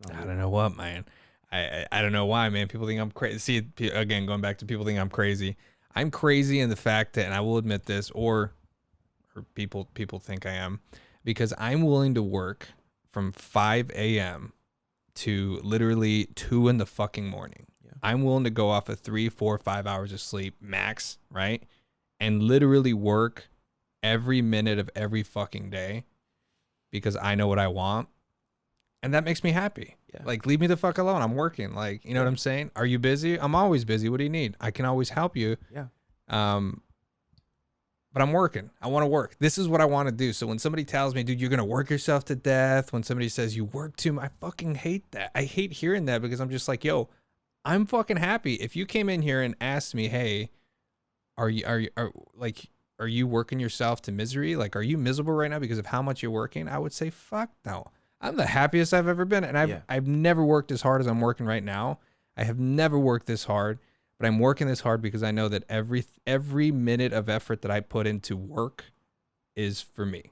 I don't know what, man. I don't know why, man. People think I'm crazy. See, again, going back to people think I'm crazy. I'm crazy in the fact that, and I will admit this, or people think I am, because I'm willing to work from 5 a.m. to literally 2 in the fucking morning. Yeah. I'm willing to go off of 3, 4, 5 hours of sleep max, right? And literally work every minute of every fucking day because I know what I want. And that makes me happy. Yeah. Like, leave me the fuck alone. I'm working. Like, you know what I'm saying? Are you busy? I'm always busy. What do you need? I can always help you. Yeah. But I'm working. I want to work. This is what I want to do. So when somebody tells me, dude, you're going to work yourself to death, when somebody says you work too much, I fucking hate that. I hate hearing that, because I'm just like, yo, I'm fucking happy. If you came in here and asked me, hey, are you working yourself to misery? Like, are you miserable right now because of how much you're working? I would say, fuck no. I'm the happiest I've ever been. And I've never worked as hard as I'm working right now. I have never worked this hard, but I'm working this hard because I know that every minute of effort that I put into work is for me.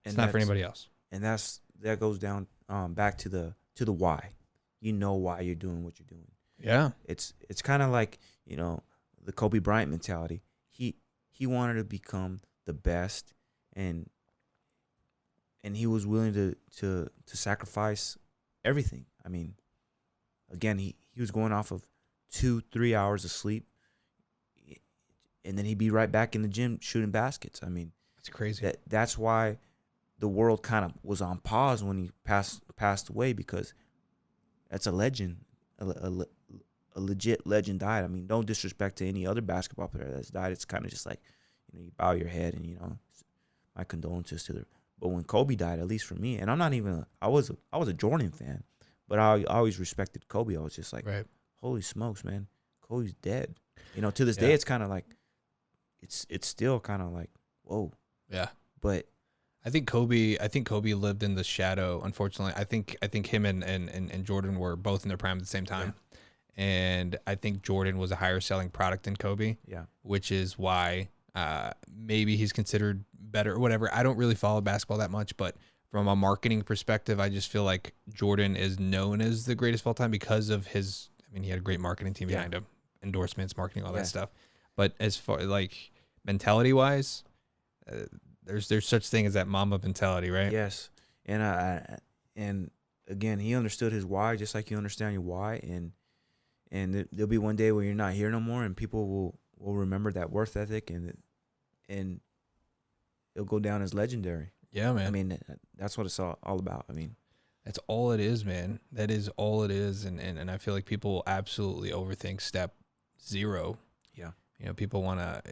It's not for anybody else. And that goes down back to the why. You know why you're doing what you're doing. Yeah. It's kind of like, the Kobe Bryant mentality. He wanted to become the best, and he was willing to sacrifice everything. I mean, again, he was going off of 2-3 hours of sleep, and then he'd be right back in the gym shooting baskets. I mean, it's crazy. That's why the world kind of was on pause when he passed away, because that's a legend, a legit legend died. I mean, no disrespect to any other basketball player that's died. It's kind of just like, you bow your head and my condolences to the. But when Kobe died, at least for me, and I'm not even I was a Jordan fan, but I always respected Kobe. I was just like, Right. holy smokes, man, Kobe's dead. To this day, Yeah. it's kind of like it's still kind of like whoa. Yeah. But I think Kobe lived in the shadow, unfortunately. I think him and Jordan were both in their prime at the same time. And I think Jordan was a higher selling product than Kobe. Yeah. Which is why maybe he's considered better or whatever. I don't really follow basketball that much, but from a marketing perspective, I just feel like Jordan is known as the greatest of all time because of his. I mean, he had a great marketing team behind him, endorsements, marketing, all that stuff. But as far like mentality wise, there's such thing as that Mamba mentality, right? Yes, and again, he understood his why, just like you understand your why, and there'll be one day where you're not here no more, and people will remember that worth ethic, and it'll go down as legendary. Yeah, man. I mean, that's what it's all about. I mean, that's all it is, man. That is all it is, and I feel like people absolutely overthink step 0. Yeah. People want to,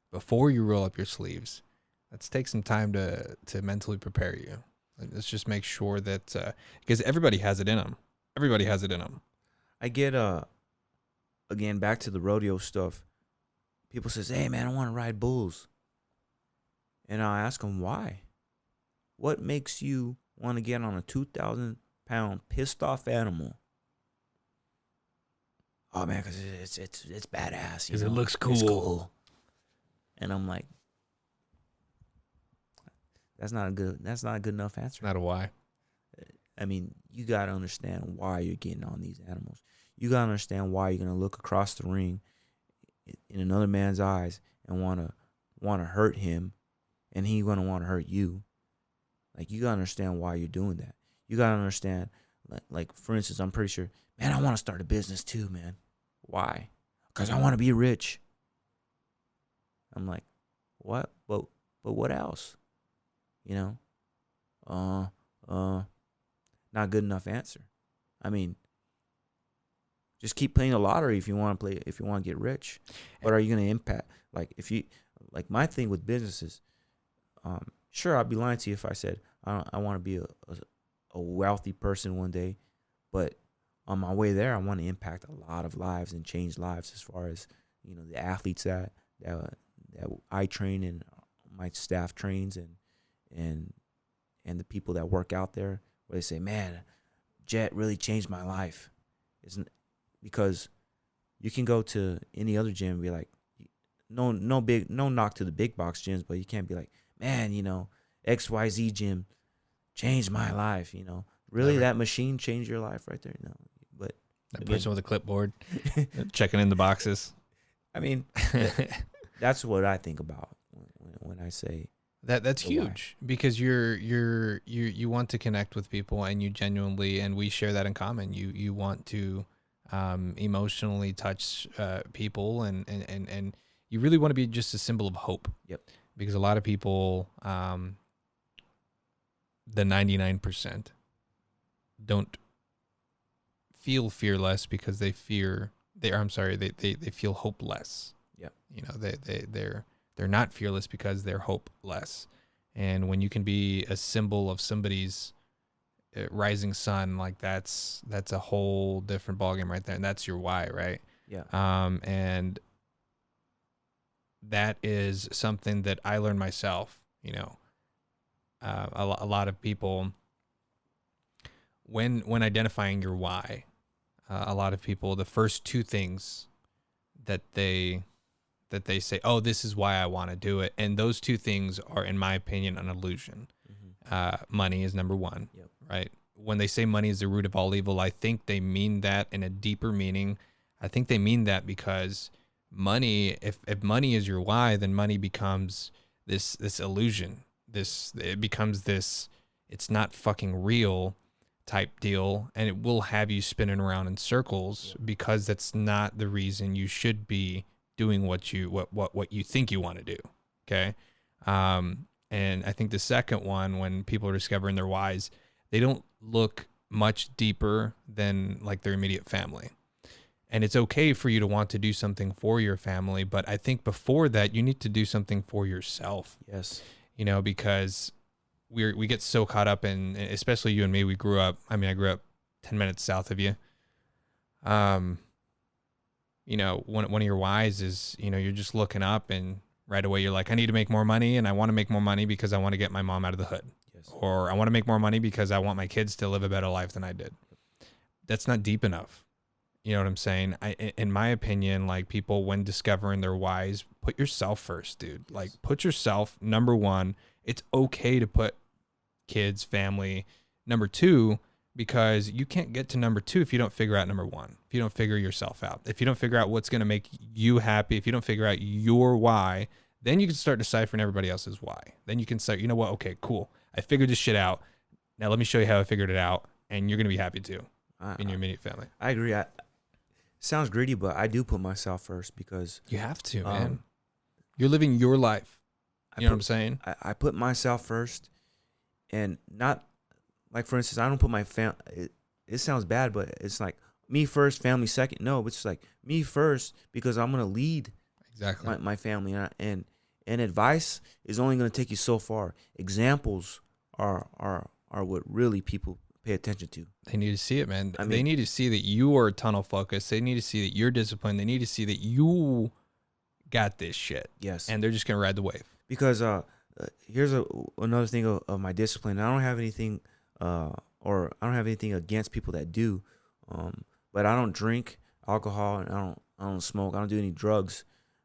before you roll up your sleeves, let's take some time to mentally prepare you. Let's just make sure that, because everybody has it in them. Everybody has it in them. I get, again, back to the rodeo stuff. People says, hey, man, I want to ride bulls. And I'll ask them why. What makes you want to get on a 2,000-pound pissed off animal? Oh man, because it's badass. Because it looks cool. It's cool. And I'm like, that's not a good enough answer. Not a why. I mean, you gotta understand why you're getting on these animals. You gotta understand why you're gonna look across the ring in another man's eyes and wanna hurt him, and he's gonna want to hurt you. Like, you gotta understand why you're doing that. You gotta understand, like for instance, I'm pretty sure, man, I want to start a business too, man. Why? Because I want to be rich. I'm like, what? But what else? Not good enough answer. I mean, just keep playing the lottery if you want to play, if you want to get rich. But are you going to impact? Like my thing with businesses, sure, I'd be lying to you if I said I want to be a wealthy person one day, but on my way there, I want to impact a lot of lives and change lives as far as, the athletes that I train and my staff trains and the people that work out there, where they say, man, Jet really changed my life. Isn't because you can go to any other gym and be like, no knock to the big box gyms, but you can't be like, man, XYZ gym changed my life. Really, that machine changed your life right there? No, but that person with a clipboard checking in the boxes. I mean, that's what I think about when I say that's huge, because you want to connect with people, and you genuinely, and we share that in common. You want to emotionally touch people, and you really want to be just a symbol of hope. Yep. Because a lot of people, the 99%, don't feel fearless because they feel hopeless. Yep. They're not fearless because they're hopeless. And when you can be a symbol of somebody's rising sun, like that's a whole different ballgame right there, and that's your why, right? Yeah. And that is something that I learned myself. A lot of people, when identifying your why, a lot of people, the first two things that they say, oh, this is why I want to do it, and those two things are, in my opinion, an illusion. Mm-hmm. Money is number one. Yep. Right? When they say money is the root of all evil, I think they mean that in a deeper meaning. I think they mean that because money, if money is your why, then money becomes this illusion. It becomes this, it's not fucking real type deal, and it will have you spinning around in circles, because that's not the reason you should be doing what you think you want to do. Okay. And I think the second one, when people are discovering their whys, they don't look much deeper than like their immediate family. And it's okay for you to want to do something for your family, but I think before that, you need to do something for yourself. Yes. You know, because we get so caught up in, especially you and me. We grew up. I mean, I grew up 10 minutes south of you. You know, one of your whys is, you know, you're just looking up and right away you're like, I need to make more money, and I want to make more money because I want to get my mom out of the hood. Yes. Or I want to make more money because I want my kids to live a better life than I did. That's not deep enough. You know what I'm saying? In my opinion, like, people, when discovering their whys, put yourself first, dude. Yes. Like, put yourself number one. It's okay to put kids, family number two, because you can't get to number two if you don't figure out number one, if you don't figure yourself out, if you don't figure out what's going to make you happy, if you don't figure out your why, then you can start deciphering everybody else's why. Then you can start, you know what? Okay, cool. I figured this shit out. Now let me show you how I figured it out. And you're going to be happy too in your immediate family. I agree. Sounds greedy, but I do put myself first because You have to, man. You're living your life. You know what I'm saying? I put myself first, and not, like, for instance, I don't put my family. It sounds bad, but it's like me first, family second. No, it's like me first because I'm gonna lead Exactly. my family, and advice is only gonna take you so far. Examples are what really people pay attention to. They need to see it, man. I They mean- need to see that you are tunnel focused. They need to see that you're disciplined. They need to see that you got this shit. Yes, And they're just gonna ride the wave. because here's another thing of my discipline. I don't have anything or I don't have anything against people that do, but I don't drink alcohol, and I don't smoke. I don't do any drugs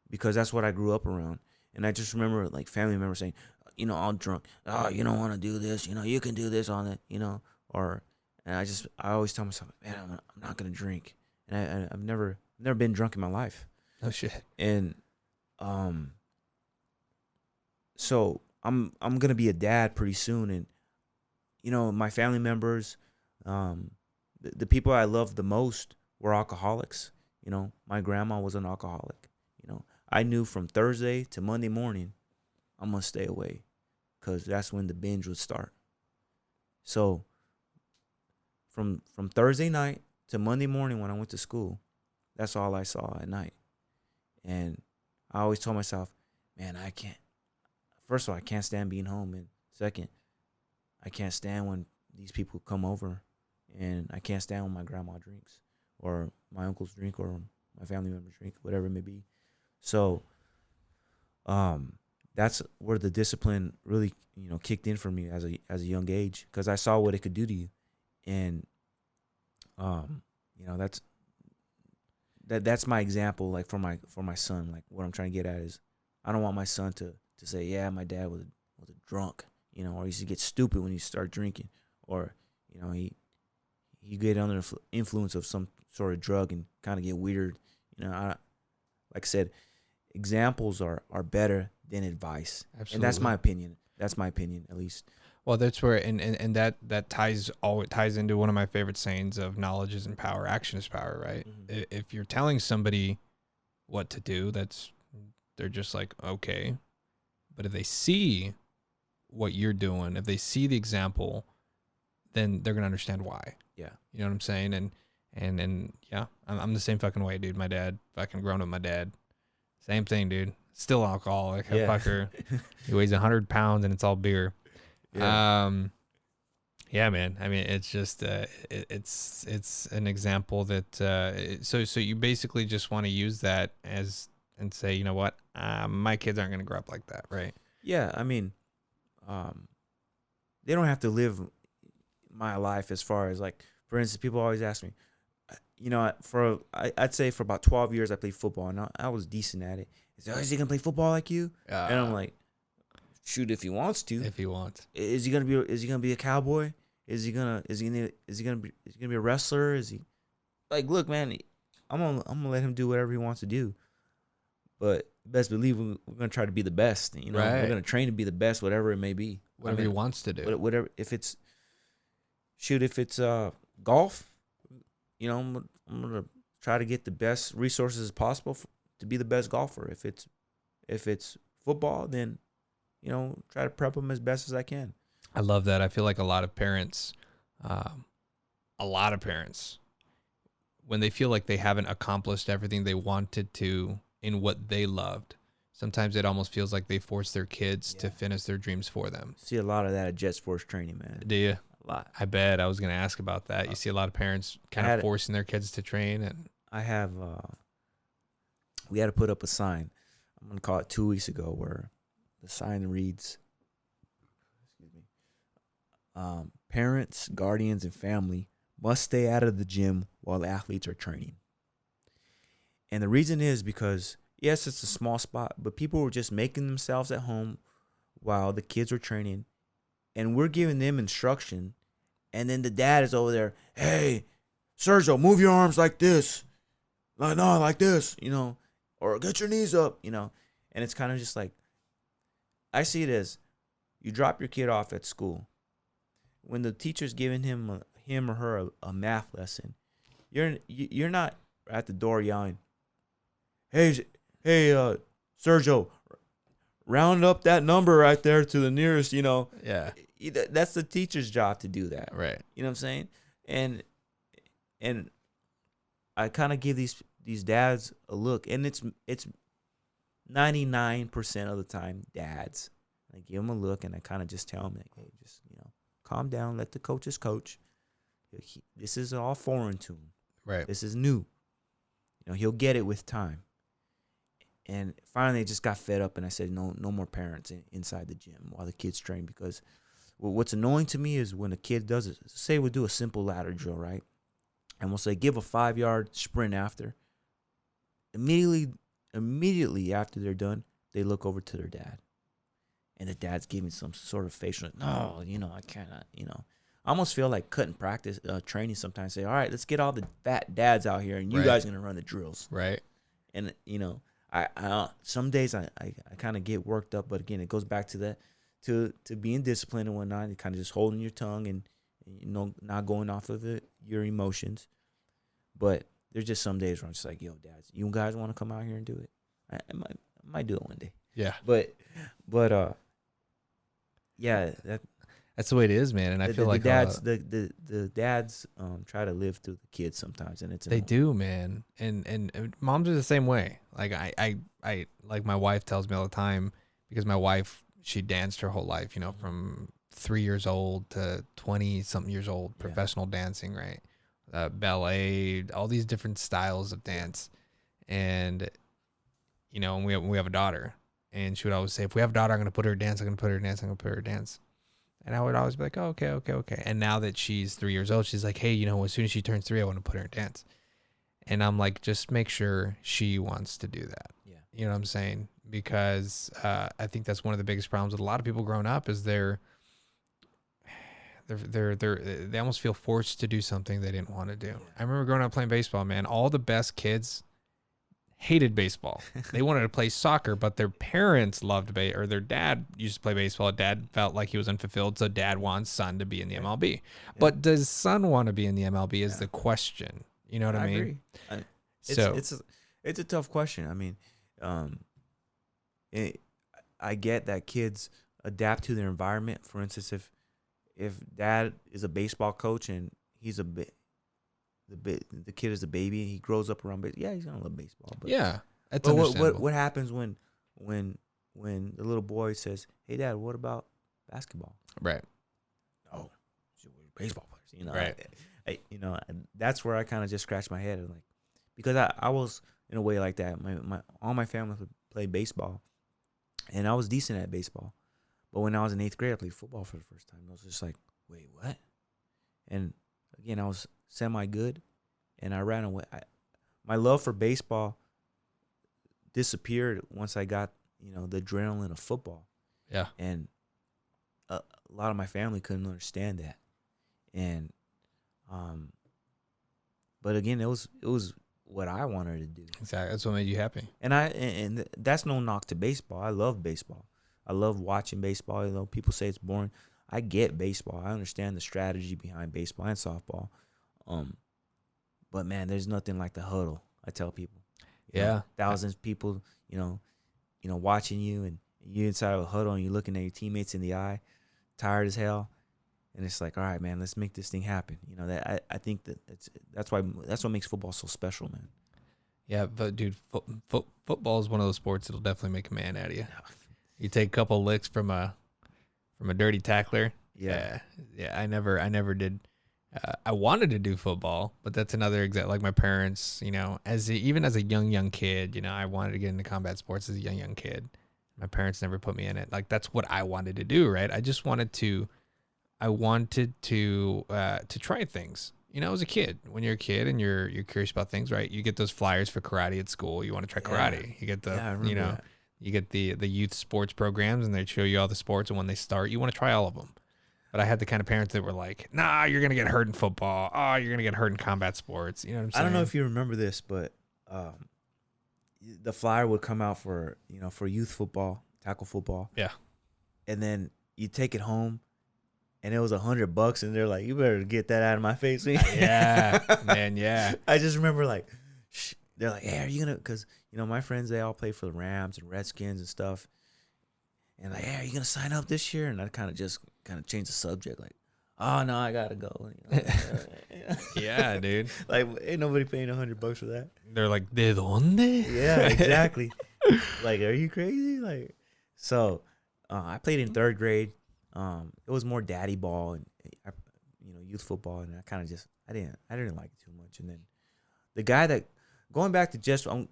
because that's what I grew up around. And I just remember, like, family members saying, you know, all drunk, oh, you don't want to do this, you know, you can do this on it, you know, and I always tell myself, man, I'm not gonna drink, and I've never been drunk in my life. Oh shit. And so I'm gonna be a dad pretty soon, and you know, my family members, the people I loved the most were alcoholics. You know, my grandma was an alcoholic. You know, I knew from Thursday to Monday morning, I'm gonna stay away, cause that's when the binge would start. So from Thursday night to Monday morning when I went to school, that's all I saw at night. And I always told myself, man, I can't. First of all, I can't stand being home, and second, I can't stand when these people come over, and I can't stand when my grandma drinks, or my uncles drink, or my family members drink, whatever it may be. So, that's where the discipline really, you know, kicked in for me as a young age, because I saw what it could do to you, and, you know, that's my example, like, for my son. Like, what I'm trying to get at is, I don't want my son to say, yeah, my dad was a drunk, you know, or he used to get stupid when he start drinking, or, you know, he get under the influence of some sort of drug and kind of get weird. You know, like I said, examples are better than advice. Absolutely. And that's my opinion. That's my opinion, at least. Well, that's where, and that ties into one of my favorite sayings of knowledge isn't power, action is power, right? Mhm. If you're telling somebody what to do, they're just like, okay. But if they see what you're doing, if they see the example, then they're gonna understand why. Yeah. You know what I'm saying? And yeah, I'm the same fucking way, dude. My dad, fucking grown up, my dad, same thing, dude. Still alcoholic. Yeah. That fucker, he weighs 100 pounds and it's all beer. Yeah. Yeah, man. I mean, it's just it's an example that so you basically just want to use that as and say, you know what, my kids aren't gonna grow up like that, right? Yeah, I mean, they don't have to live my life, as far as, like, for instance, people always ask me, you know, I'd say for about 12 years I played football, and I was decent at it. They say, oh, is he gonna play football like you? And I'm like, shoot, if he wants to. If he wants. Is he gonna be a cowboy? Is he gonna be a wrestler? Is he, like, look, man, I'm gonna let him do whatever he wants to do. But best believe we're gonna try to be the best. You know, Right. we're gonna train to be the best, whatever it may be. Whatever he wants to do. Whatever. If it's golf, you know, I'm gonna try to get the best resources possible to be the best golfer. If it's football, then, you know, try to prep them as best as I can. I love that. I feel like a lot of parents when they feel like they haven't accomplished everything they wanted to in what they loved, sometimes it almost feels like they force their kids to finish their dreams for them. See a lot of that at Jet Sports Training, man. Do you? A lot. I bet. I was going to ask about that. You see a lot of parents kind of forcing their kids to train. And I have, we had to put up a sign. I'm going to call it 2 weeks ago, where the sign reads, parents, guardians, and family must stay out of the gym while athletes are training. And the reason is because, yes, it's a small spot, but people were just making themselves at home while the kids were training. And we're giving them instruction. And then the dad is over there, hey, Sergio, move your arms like this. No, like this, or get your knees up, And it's kind of just like, I see it as, you drop your kid off at school. When the teacher's giving him or her a math lesson, you're not at the door yelling, hey, Sergio, round up that number right there to the nearest, Yeah. That's the teacher's job to do that. Right. You know what I'm saying? And I kind of give these dads a look, and it's 99% of the time dads. I give them a look, and I kind of just tell them, like, hey, just calm down, let the coaches coach. This is all foreign to him. Right. This is new. He'll get it with time. And finally, I just got fed up, and I said, no more parents inside the gym while the kids train, because what's annoying to me is when a kid does it. Say we'll do a simple ladder drill, right? And we'll say, give a 5-yard sprint after. Immediately after they're done, they look over to their dad. And the dad's giving some sort of facial, no, I cannot, I almost feel like cutting practice, training sometimes. Say, all right, let's get all the fat dads out here, and you guys are going to run the drills. Right. And, I some days I kind of get worked up, but again, it goes back to that, to being disciplined and whatnot, and kind of just holding your tongue and not going off of your emotions. But there's just some days where I'm just like, yo, dads, you guys want to come out here and do it? I might do it one day. Yeah. But yeah, that's the way it is, man. And I feel like the dads try to live through the kids sometimes, and they do, man. And moms are the same way. Like I like my wife tells me all the time, because my wife, she danced her whole life, from 3 years old to 20 something years old, professional dancing, right? Ballet, all these different styles of dance. And and we have a daughter, and she would always say, if we have a daughter, I'm going to put her to dance. I'm going to put her to dance. I'm going to put her to dance. And I would always be like, oh, okay. And now that she's 3 years old, she's like, hey, as soon as she turns 3, I want to put her in dance. And I'm like, just make sure she wants to do that. Yeah. You know what I'm saying? Because I think that's one of the biggest problems with a lot of people growing up is they almost feel forced to do something they didn't want to do. I remember growing up playing baseball, man. All the best kids hated baseball. They wanted to play soccer, but their parents loved or their dad used to play baseball. Dad felt like he was unfulfilled, so dad wants son to be in the MLB. Yeah. But does son want to be in the MLB is the question. You know what I mean? Agree. It's a tough question. I mean, I get that kids adapt to their environment. For instance, if dad is a baseball coach and he's the kid is a baby and he grows up around baseball, he's gonna love baseball. But, that's but understandable. what happens when the little boy says, "Hey, Dad, what about basketball?" Right. Oh, so we're baseball players. Right. That's where I kind of just scratch my head, like, because I was in a way like that. All my family played baseball, and I was decent at baseball. But when I was in 8th grade, I played football for the first time. I was just like, wait, what? And again, I was semi-good, and I ran away. My love for baseball disappeared once I got, the adrenaline of football. Yeah. And a lot of my family couldn't understand that. And, but again, it was what I wanted to do. Exactly. That's what made you happy. And that's no knock to baseball. I love baseball. I love watching baseball. People say it's boring. I get baseball. I understand the strategy behind baseball and softball. But man, there's nothing like the huddle. I tell people. Thousands of people, watching you, and you inside of a huddle and you're looking at your teammates in the eye, tired as hell, and it's like, all right, man, let's make this thing happen. You know, that I think that's what makes football so special, man. Yeah, but dude, football is one of those sports that'll definitely make a man out of you. You take a couple licks from a dirty tackler. Yeah. Yeah. I never did. I wanted to do football, but that's another exact, like my parents, you know, even as a young kid, you know, I wanted to get into combat sports as a young kid. My parents never put me in it. Like that's what I wanted to do, right? I wanted to try things. You know, as a kid, when you're a kid and you're curious about things, right? You get those flyers for karate at school. You want to try karate. You get you know, that. you get the youth sports programs, and they show you all the sports. And when they start, you want to try all of them. But I had the kind of parents that were like, "Nah, you're gonna get hurt in football. Oh, you're gonna get hurt in combat sports." You know what I'm saying? I don't know if you remember this, but the flyer would come out for youth football, tackle football. Yeah. And then you take it home, and it was $100, and they're like, "You better get that out of my face." Yeah, man. Yeah. I just remember like, they're like, "Hey, are you gonna?" Because my friends, they all play for the Rams and Redskins and stuff. And like, "Hey, are you gonna sign up this year?" And I kind of changed the subject, like, "Oh no, I gotta go." Yeah, dude. Like, ain't nobody paying $100 for that. They're like, "De donde?" Yeah, exactly. Like, are you crazy? Like, so I played in third grade. It was more daddy ball and youth football, and I kind of I didn't like it too much. And then the guy that going back to just I'm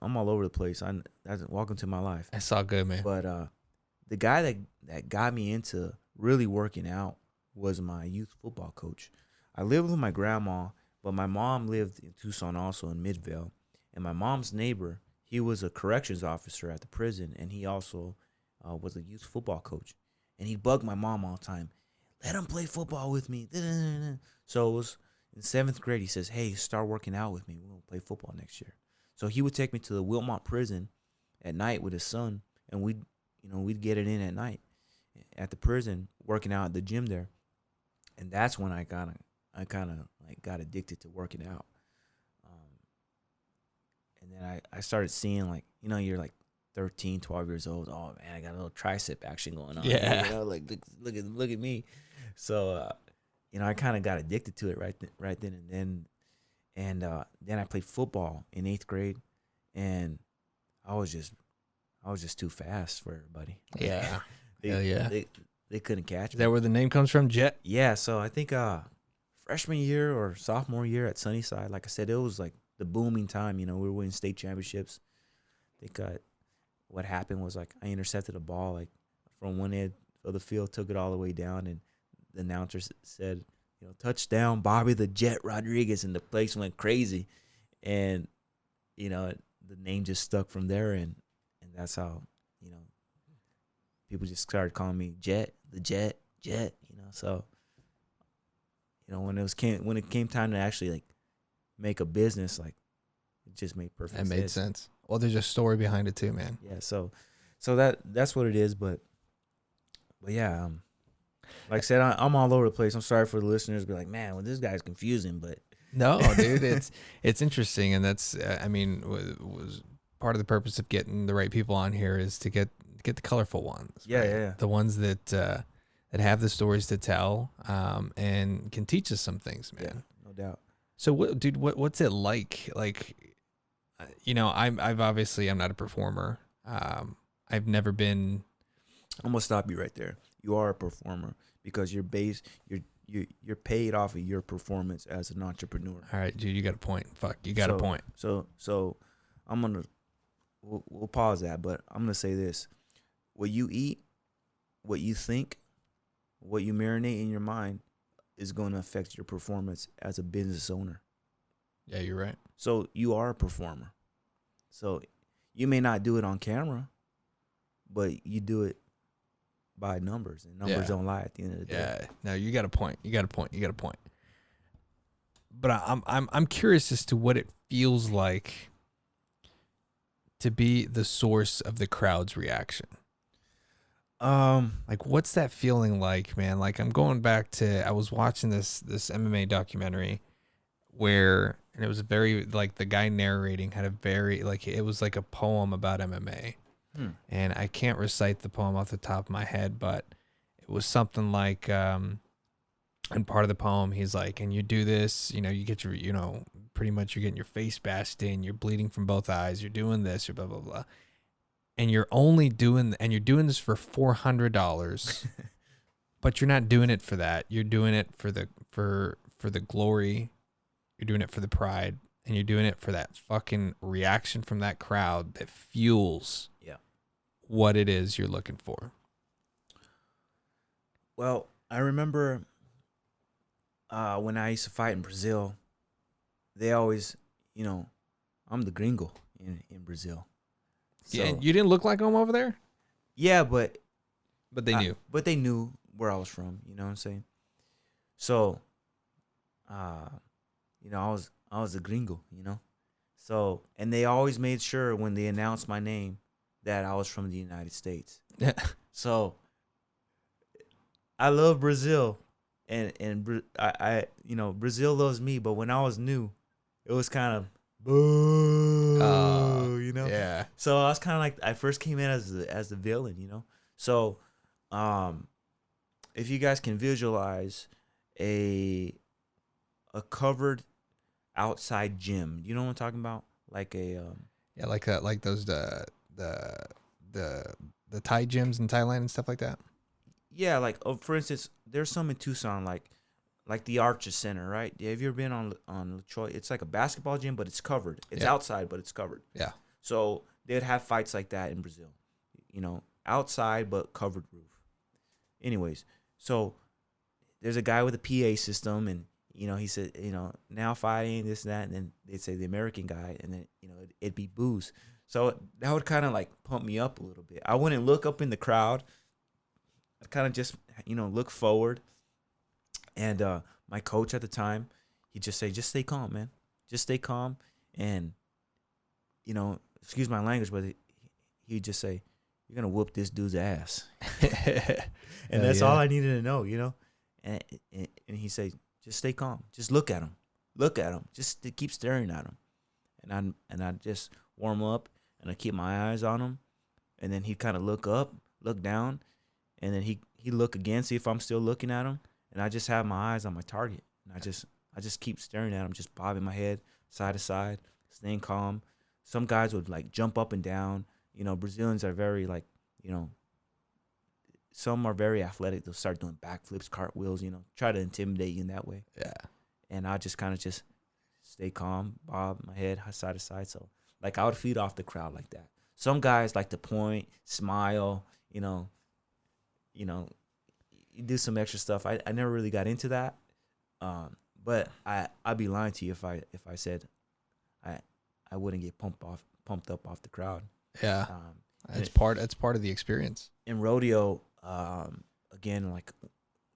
all over the place. Welcome to my life. That's all good, man. But the guy that got me into really working out was my youth football coach. I lived with my grandma, but my mom lived in Tucson also in Midvale. And my mom's neighbor, he was a corrections officer at the prison, and he also was a youth football coach. And he'd bug my mom all the time, "Let him play football with me." So it was in 7th grade, he says, "Hey, start working out with me. We'll play football next year." So he would take me to the Wilmot prison at night with his son, and we'd get it in at night at the prison, working out at the gym there. And that's when I kind of like got addicted to working out. And then I started seeing, like, you're like 13, 12 years old. Oh man, I got a little tricep action going on. Yeah. Like look at me. So I kind of got addicted to it right then and then. And then I played football in 8th grade, and I was just too fast for everybody. Yeah. They couldn't catch me. Is that where the name comes from, Jet? Yeah, so I think freshman year or sophomore year at Sunnyside, like I said, it was like the booming time. We were winning state championships. I think what happened was, like, I intercepted a ball, like, from one end of the field, took it all the way down, and the announcer said, "Touchdown, Bobby the Jet Rodriguez," and the place went crazy. And the name just stuck from there, and that's how people just started calling me Jet, the Jet. So when it came time to actually, like, make a business, like, it just made perfect sense. That made sense. Well, there's a story behind it too, man. Yeah, so that's what it is, but yeah, like I said, I'm all over the place. I'm sorry for the listeners, be like, "Man, well, this guy's confusing," but no, dude, it's interesting, and that's was part of the purpose of getting the right people on here is to get the colorful ones. Yeah, right? yeah. The ones that have the stories to tell, and can teach us some things, man. Yeah, no doubt. So, what's it like? Like, I'm not a performer. I've never been. I'm gonna stop you right there. You are a performer because you're paid off of your performance as an entrepreneur. All right, dude, you got a point. Fuck, you got a point. So I'm gonna we'll pause that, but I'm gonna say this: what you eat, what you think, what you marinate in your mind is going to affect your performance as a business owner. Yeah, you're right. So you are a performer. So you may not do it on camera, but you do it by numbers, and numbers don't lie at the end of the day. Yeah, no, you got a point. But I'm curious as to what it feels like to be the source of the crowd's reaction. Like, what's that feeling like, man? Like, I'm going back to, I was watching this MMA documentary and it was very, like, the guy narrating had a very, like, it was like a poem about MMA. And I can't recite the poem off the top of my head, but it was something like, And part of the poem, he's like, and you do this, you get your, pretty much you're getting your face bashed in, you're bleeding from both eyes, you're doing this, you're blah, blah, blah. And you're doing this for $400, but you're not doing it for that. You're doing it for the glory. You're doing it for the pride, and you're doing it for that fucking reaction from that crowd that fuels Yeah. what it is you're looking for. Well, I remember when I used to fight in Brazil, they always, I'm the gringo in Brazil. So, Yeah, and you didn't look like him over there, yeah, but they knew. But they knew where I was from. You know what I'm saying? So, I was a gringo. So, and they always made sure when they announced my name that I was from the United States. Yeah. So, I love Brazil, and Brazil loves me. But when I was new, it was kind of boo, Yeah. So I was kind of like, I first came in as the villain. So, if you guys can visualize a covered outside gym, you know what I'm talking about? Like a Yeah, like that, like those the Thai gyms in Thailand and stuff like that. yeah, like for instance, there's some in Tucson, like the Arches Center, right? Have you ever been on Latroy? It's like a basketball gym, but it's covered. It's outside, but it's covered. Yeah. So they'd have fights like that in Brazil, outside but covered roof. Anyways, so there's a guy with a PA system, and he said, now fighting this and that, and then they'd say the American guy, and then it'd be boos. So that would kind of like pump me up a little bit. I wouldn't look up in the crowd. I'd kind of just look forward. And my coach at the time, he'd just say, just stay calm, man. Just stay calm. And, excuse my language, but he'd just say, you're going to whoop this dude's ass. And that's all I needed to know, And he said, just stay calm. Just look at him. Look at him. Just to keep staring at him. And I just warm up, and I keep my eyes on him. And then he'd kind of look up, look down, and then he'd look again, see if I'm still looking at him. And I just have my eyes on my target. And I just keep staring at him, just bobbing my head side to side, staying calm. Some guys would like jump up and down. Brazilians are very some are very athletic. They'll start doing backflips, cartwheels, try to intimidate you in that way. Yeah. And I just kind of just stay calm, bob my head side to side. So like I would feed off the crowd like that. Some guys like to point, smile, you do some extra stuff. I never really got into that. But I'd be lying to you if I said I wouldn't get pumped up off the crowd. Yeah. That's part of the experience. In rodeo, again, like,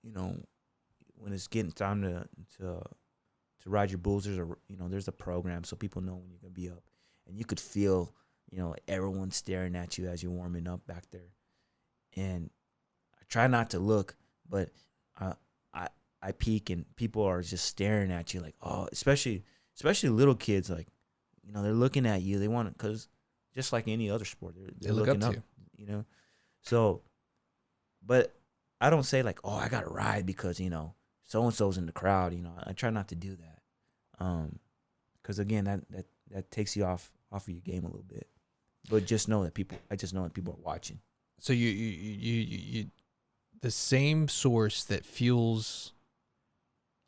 when it's getting time to ride your bulls, there's a program so people know when you're gonna be up, and you could feel, everyone staring at you as you're warming up back there. And I try not to look, but I peek, and people are just staring at you like, oh, especially little kids, like, they're looking at you. They want it, because just like any other sport, they're look looking up up, to So, but I don't say like, oh, I got to ride because, so and so's in the crowd. I try not to do that, because again, that takes you off of your game a little bit. But just know that I just know that people are watching. So you the same source that fuels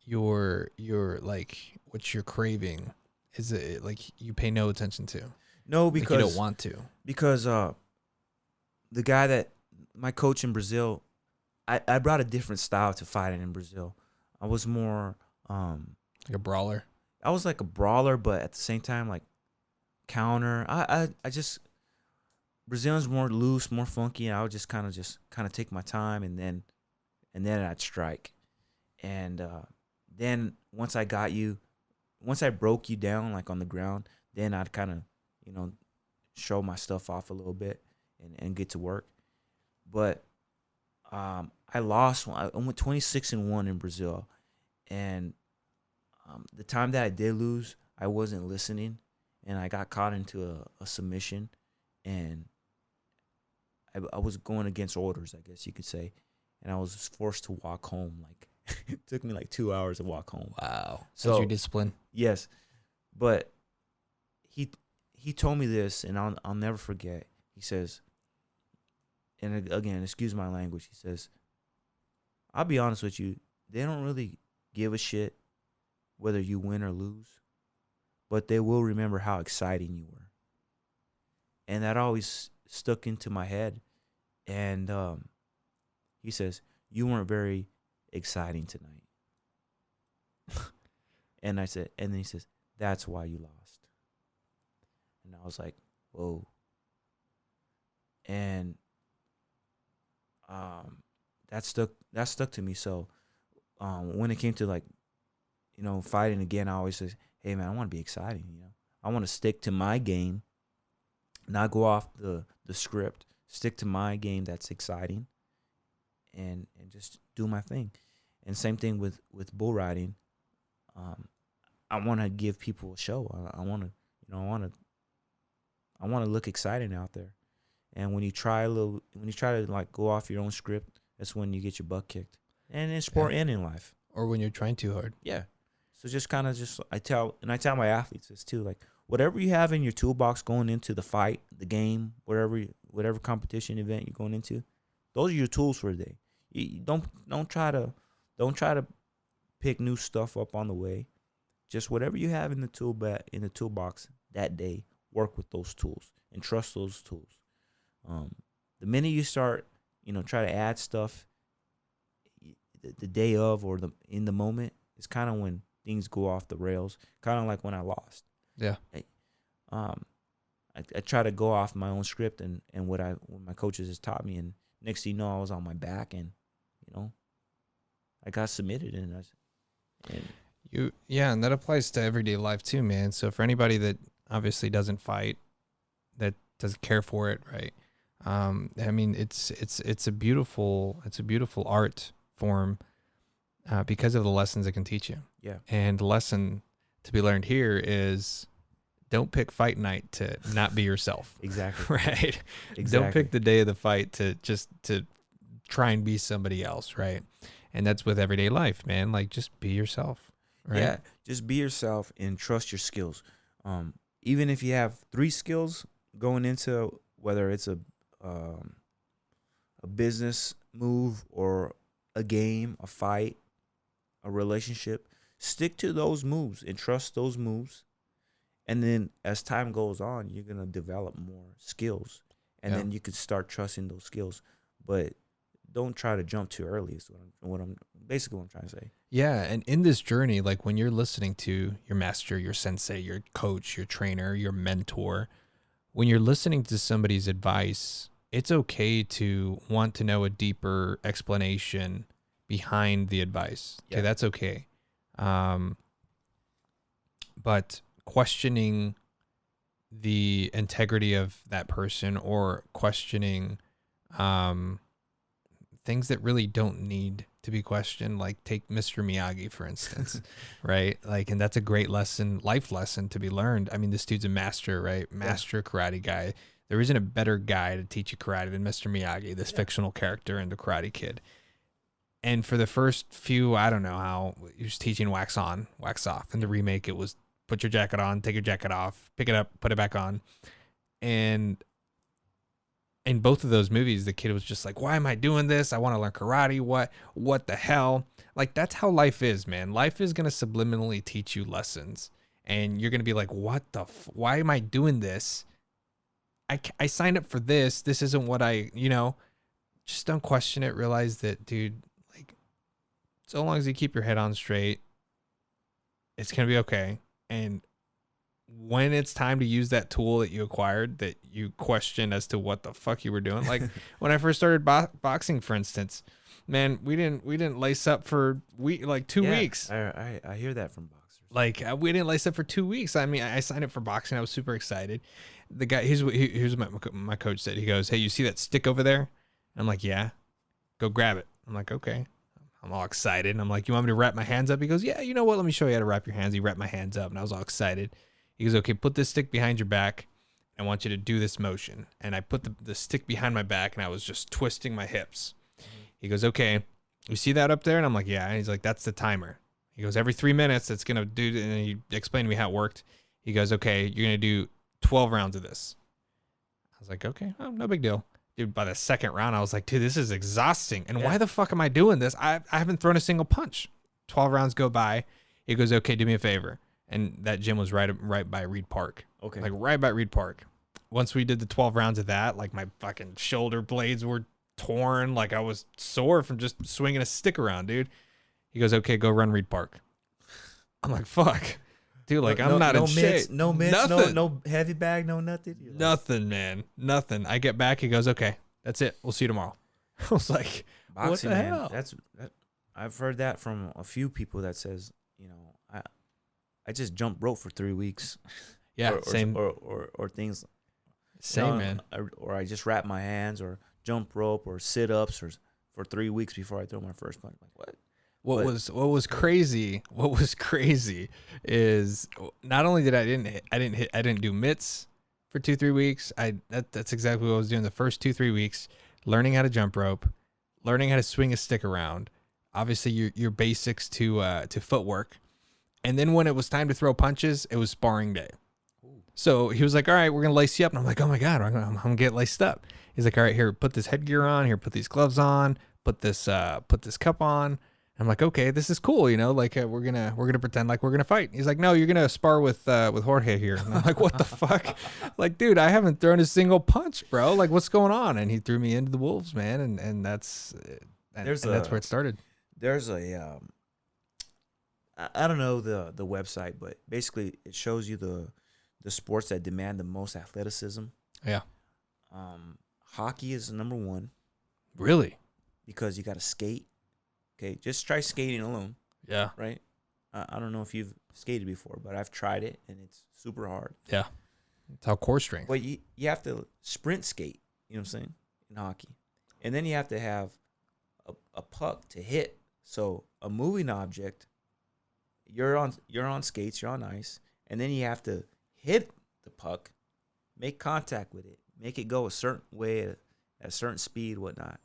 your like what you're craving, is it like you pay no attention to? No, Like because you don't want to. Because the guy that my coach in Brazil, I brought a different style to fighting in Brazil. I was more Like a brawler. I was like a brawler, but at the same time like counter. I just Brazilians more loose, more funky, and I would just kind of take my time, and then I'd strike. And then once I broke you down like on the ground, then I'd kind of, show my stuff off a little bit and get to work. But I lost one. I went 26-1 in Brazil, and the time that I did lose, I wasn't listening, and I got caught into a submission, and I was going against orders, I guess you could say, and I was forced to walk home like It took me like 2 hours to walk home. Wow. So That's your discipline. yes, but he told me this, and I'll never forget. He says, and again, excuse my language. He says, "I'll be honest with you. They don't really give a shit whether you win or lose, but they will remember how exciting you were." And that always stuck into my head. And he says, "You weren't very exciting tonight." And I said, and then he says, "That's why you lost." And I was like, whoa. And that stuck to me. So when it came to like, fighting again, I always say, hey man, I want to be exciting, I want to stick to my game, not go off the script, stick to my game that's exciting, and just do my thing. And same thing with bull riding. I want to give people a show. I want to look exciting out there. And when you try to like go off your own script, that's when you get your butt kicked. And in sport and in life. Or when you're trying too hard. Yeah. So just kind of I tell my athletes this too, like whatever you have in your toolbox going into the fight, the game, whatever competition event you're going into, those are your tools for the day. You don't try to pick new stuff up on the way. Just whatever you have in the toolbox that day, work with those tools and trust those tools. The minute you start, try to add stuff the day of or in the moment, is kind of when things go off the rails. Kind of like when I lost. Yeah. I try to go off my own script and what my coaches has taught me, and next thing you know, I was on my back, and I got submitted, and and that applies to everyday life too, man. So for anybody that obviously doesn't fight, that doesn't care for it, right? I mean, it's a beautiful art form because of the lessons it can teach you. Yeah. And the lesson to be learned here is don't pick fight night to not be yourself. Exactly. Right. Exactly. Don't pick the day of the fight to try and be somebody else, right? And that's with everyday life, man. Like, just be yourself. Right? Yeah, just be yourself and trust your skills. Even if you have 3 skills going into, whether it's a business move or a game, a fight, a relationship, stick to those moves and trust those moves. And then as time goes on, you're going to develop more skills. And then you could start trusting those skills. But don't try to jump too early is what I'm trying to say. Yeah, and in this journey, like when you're listening to your master, your sensei, your coach, your trainer, your mentor, when you're listening to somebody's advice, it's okay to want to know a deeper explanation behind the advice. Okay, that's okay. But questioning the integrity of that person, or questioning things that really don't need to be questioned, like take Mr. Miyagi, for instance, right? Like, and that's a great life lesson to be learned. I mean, this dude's a master, right? Master karate guy. There isn't a better guy to teach you karate than Mr. Miyagi, this fictional character in The Karate Kid. And for the first few, I don't know how, he was teaching wax on, wax off. In the remake, it was put your jacket on, take your jacket off, pick it up, put it back on. And in both of those movies, the kid was just like, why am I doing this? I want to learn karate. What the hell? Like, that's how life is, man. Life is going to subliminally teach you lessons. And you're going to be like, why am I doing this? I signed up for this. This isn't what just don't question it. Realize that, dude, like, so long as you keep your head on straight, it's going to be okay. And when it's time to use that tool that you acquired that you question as to what the fuck you were doing, like when I first started boxing, for instance, man, we didn't lace up for 2 weeks. I hear that from boxers. Like, we didn't lace up for 2 weeks. I mean, I signed up for boxing. I was super excited. The guy, here's what my coach said. He goes, hey, you see that stick over there? I'm like, yeah. Go grab it. I'm like, okay. I'm all excited. And I'm like, you want me to wrap my hands up? He goes, yeah, you know what? Let me show you how to wrap your hands. He wrapped my hands up, and I was all excited. He goes, okay, put this stick behind your back. I want you to do this motion. And I put the stick behind my back, and I was just twisting my hips. He goes, okay, you see that up there? And I'm like, yeah. And he's like, that's the timer. He goes, every 3 minutes, it's going to do, and he explained to me how it worked. He goes, okay, you're going to do 12 rounds of this. I was like, okay, oh, no big deal. Dude, by the second round, I was like, dude, this is exhausting. And why the fuck am I doing this? I haven't thrown a single punch. 12 rounds go by. He goes, okay, do me a favor. And that gym was right by Reed Park. Okay. Like right by Reed Park. Once we did the 12 rounds of that, like my fucking shoulder blades were torn. Like I was sore from just swinging a stick around, dude. He goes, okay, go run Reed Park. I'm like, fuck. Dude, like I'm not in shape. No mitts, no heavy bag, no nothing. Nothing, man. Nothing. I get back. He goes, okay, that's it. We'll see you tomorrow. I was like, boxing, what the man. hell? I've heard that from a few people that says, I just jumped rope for 3 weeks. Yeah, same. Or things. Same, man. Or I just wrap my hands or jump rope or sit ups for 3 weeks before I throw my first punch. Like what? What was crazy is not only did I didn't do mitts for 2-3 weeks. That's exactly what I was doing the first 2-3 weeks, learning how to jump rope, learning how to swing a stick around, obviously your basics to footwork. And then when it was time to throw punches, it was sparring day. So he was like, all right, we're going to lace you up. And I'm like, oh my God, I'm going to get laced up. He's like, all right, here, put this headgear on, here, put these gloves on, put this cup on. I'm like, okay, this is cool, like we're gonna pretend like we're gonna fight. He's like, no, you're gonna spar with Jorge here. And I'm like, what the fuck? Like, dude, I haven't thrown a single punch, bro. Like, what's going on? And he threw me into the wolves, man, and that's that's where it started. There's a I don't know the website, but basically it shows you the sports that demand the most athleticism. Yeah. Hockey is number one. Really? Because you got to skate. Okay, just try skating alone. Yeah. Right? I don't know if you've skated before, but I've tried it, and it's super hard. Yeah. It's how core strength. But you have to sprint skate, you know what I'm saying, in hockey. And then you have to have a puck to hit. So a moving object, you're on skates, you're on ice, and then you have to hit the puck, make contact with it, make it go a certain way at a certain speed, whatnot.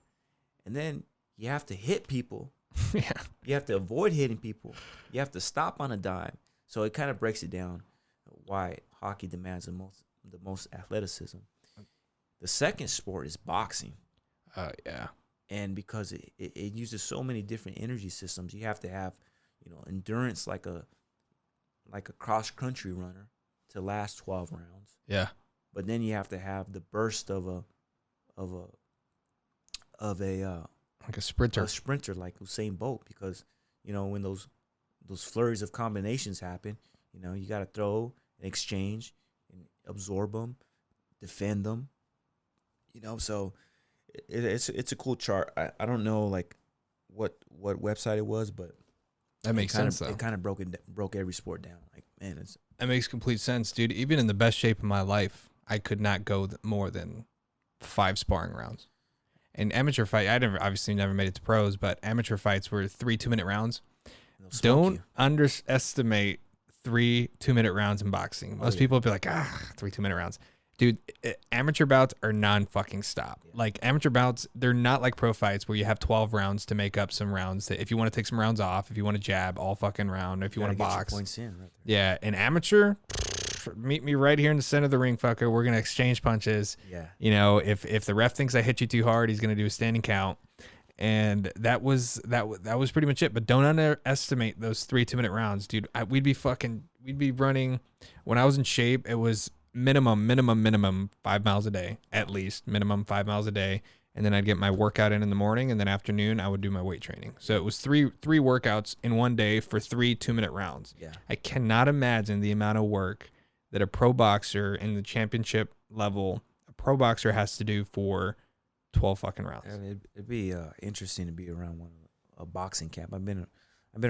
And then you have to hit people. Yeah. You have to avoid hitting people. You have to stop on a dime. So it kind of breaks it down why hockey demands the most athleticism. The second sport is boxing. Yeah. And because it uses so many different energy systems, you have to have, endurance like a cross country runner to last 12 rounds. Yeah. But then you have to have the burst of a like a sprinter. A sprinter like Usain Bolt, because when those flurries of combinations happen, you got to throw and exchange and absorb them, defend them. So it's a cool chart. I don't know like what website it was, but that makes sense though. It kind of broke every sport down. Like, man, that makes complete sense, dude. Even in the best shape of my life, I could not go more than 5 sparring rounds. And amateur fight, I obviously never made it to pros, but amateur fights were 3 2-minute rounds. Don't underestimate 3 2-minute rounds in boxing. Most people would be like, 3 2-minute rounds. Dude, amateur bouts are non-fucking stop. Yeah. Like amateur bouts, they're not like pro fights where you have 12 rounds to make up some rounds. That if you want to take some rounds off, if you want to jab all fucking round, if you want to box. Points in right there. Yeah, an amateur, meet me right here in the center of the ring, fucker. We're gonna exchange punches. Yeah. If the ref thinks I hit you too hard, he's gonna do a standing count. And that was pretty much it. But don't underestimate those 3 2-minute rounds, dude. We'd be running. When I was in shape, it was minimum 5 miles a day, at least minimum 5 miles a day. And then I'd get my workout in the morning, and then afternoon I would do my weight training. So it was three workouts in one day for 3 2-minute rounds. Yeah. I cannot imagine the amount of work that a pro boxer in the championship level, a pro boxer has to do for 12 fucking rounds. Yeah, it'd be interesting to be around a boxing camp. I've been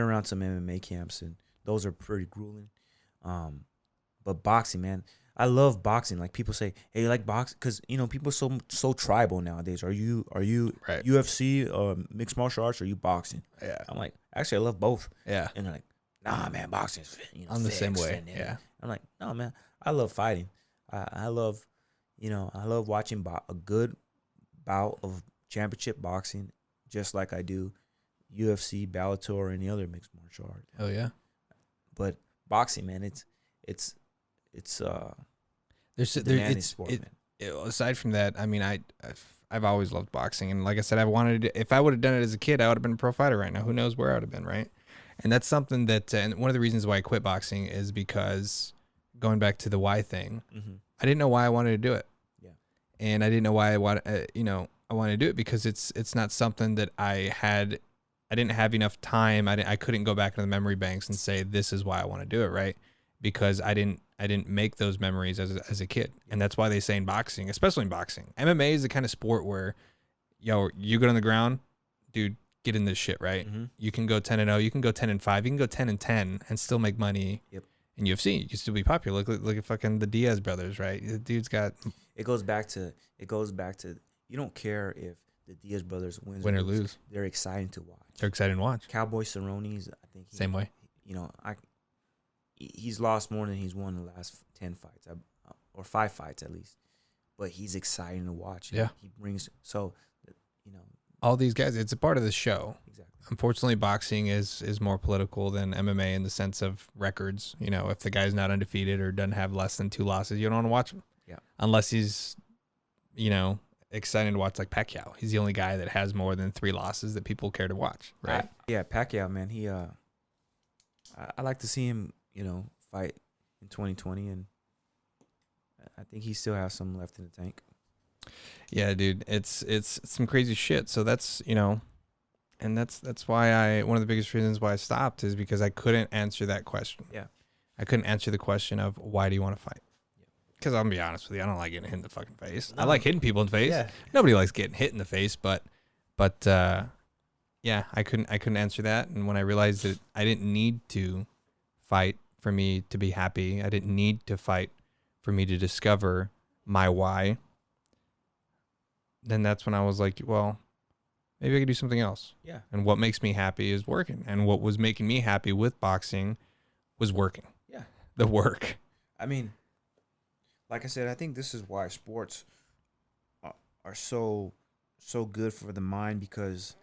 around some MMA camps, and those are pretty grueling. But boxing, man, I love boxing. Like people say, hey, you like boxing? Because people are so tribal nowadays. Are you right. UFC, mixed martial arts, or are you boxing? Yeah. I'm like, actually, I love both. Yeah. And they're like, nah, man, boxing's I'm the same way. Yeah. I'm like, no, man, I love fighting. I love watching a good bout of championship boxing, just like I do, UFC, Bellator, or any other mixed martial art. Hell yeah. But boxing, man, it's There's a there demanding sport, man. aside from that, I mean, I've always loved boxing, and like I said, I wanted to, if I would have done it as a kid, I would have been a pro fighter right now. Who knows where I would have been, right? And that's something that, and one of the reasons why I quit boxing is because going back to the why thing, I didn't know why I wanted to do it. Yeah. And I didn't know why I wanted, I wanted to do it because it's not something that I didn't have enough time. I couldn't go back into the memory banks and say this is why I want to do it, right? Because I didn't make those memories as a kid. And that's why they say in boxing, especially in boxing, MMA is the kind of sport where, you get on the ground, dude, get in this shit, right? You can go 10-0, you can go 10-5, you can go 10-10 and still make money. Yep. In UFC, you can still be popular. Look at fucking the Diaz brothers, right? The dude's got. It goes back to you don't care if the Diaz brothers win or lose. They're exciting to watch. They're exciting to watch. Cowboy Cerrone's, I think same way. He's lost more than he's won in the last 10 fights, or 5 fights at least. But he's exciting to watch. Yeah. He brings all these guys. It's a part of the show. Exactly. Unfortunately, boxing is more political than MMA in the sense of records. If the guy's not undefeated or doesn't have less than 2 losses, you don't want to watch him. Yeah. Unless he's, exciting to watch like Pacquiao. He's the only guy that has more than 3 losses that people care to watch, right? Pacquiao, man. He I like to see him, fight in 2020, and I think he still has some left in the tank. Yeah, dude, it's some crazy shit. So that's, and that's why one of the biggest reasons why I stopped is because I couldn't answer that question. Yeah. I couldn't answer the question of why do you want to fight? Because I'm gonna be honest with you, I don't like getting hit in the fucking face. No. I like hitting people in the face. Yeah. Nobody likes getting hit in the face, but yeah, I couldn't answer that. And when I realized that I didn't need to fight for me to be happy, I didn't need to fight for me to discover my why, then that's when I was like, well, maybe I could do something else. Yeah. And what makes me happy is working. And what was making me happy with boxing was working. Yeah. The work. I mean, like I said, I think this is why sports are so good for the mind, because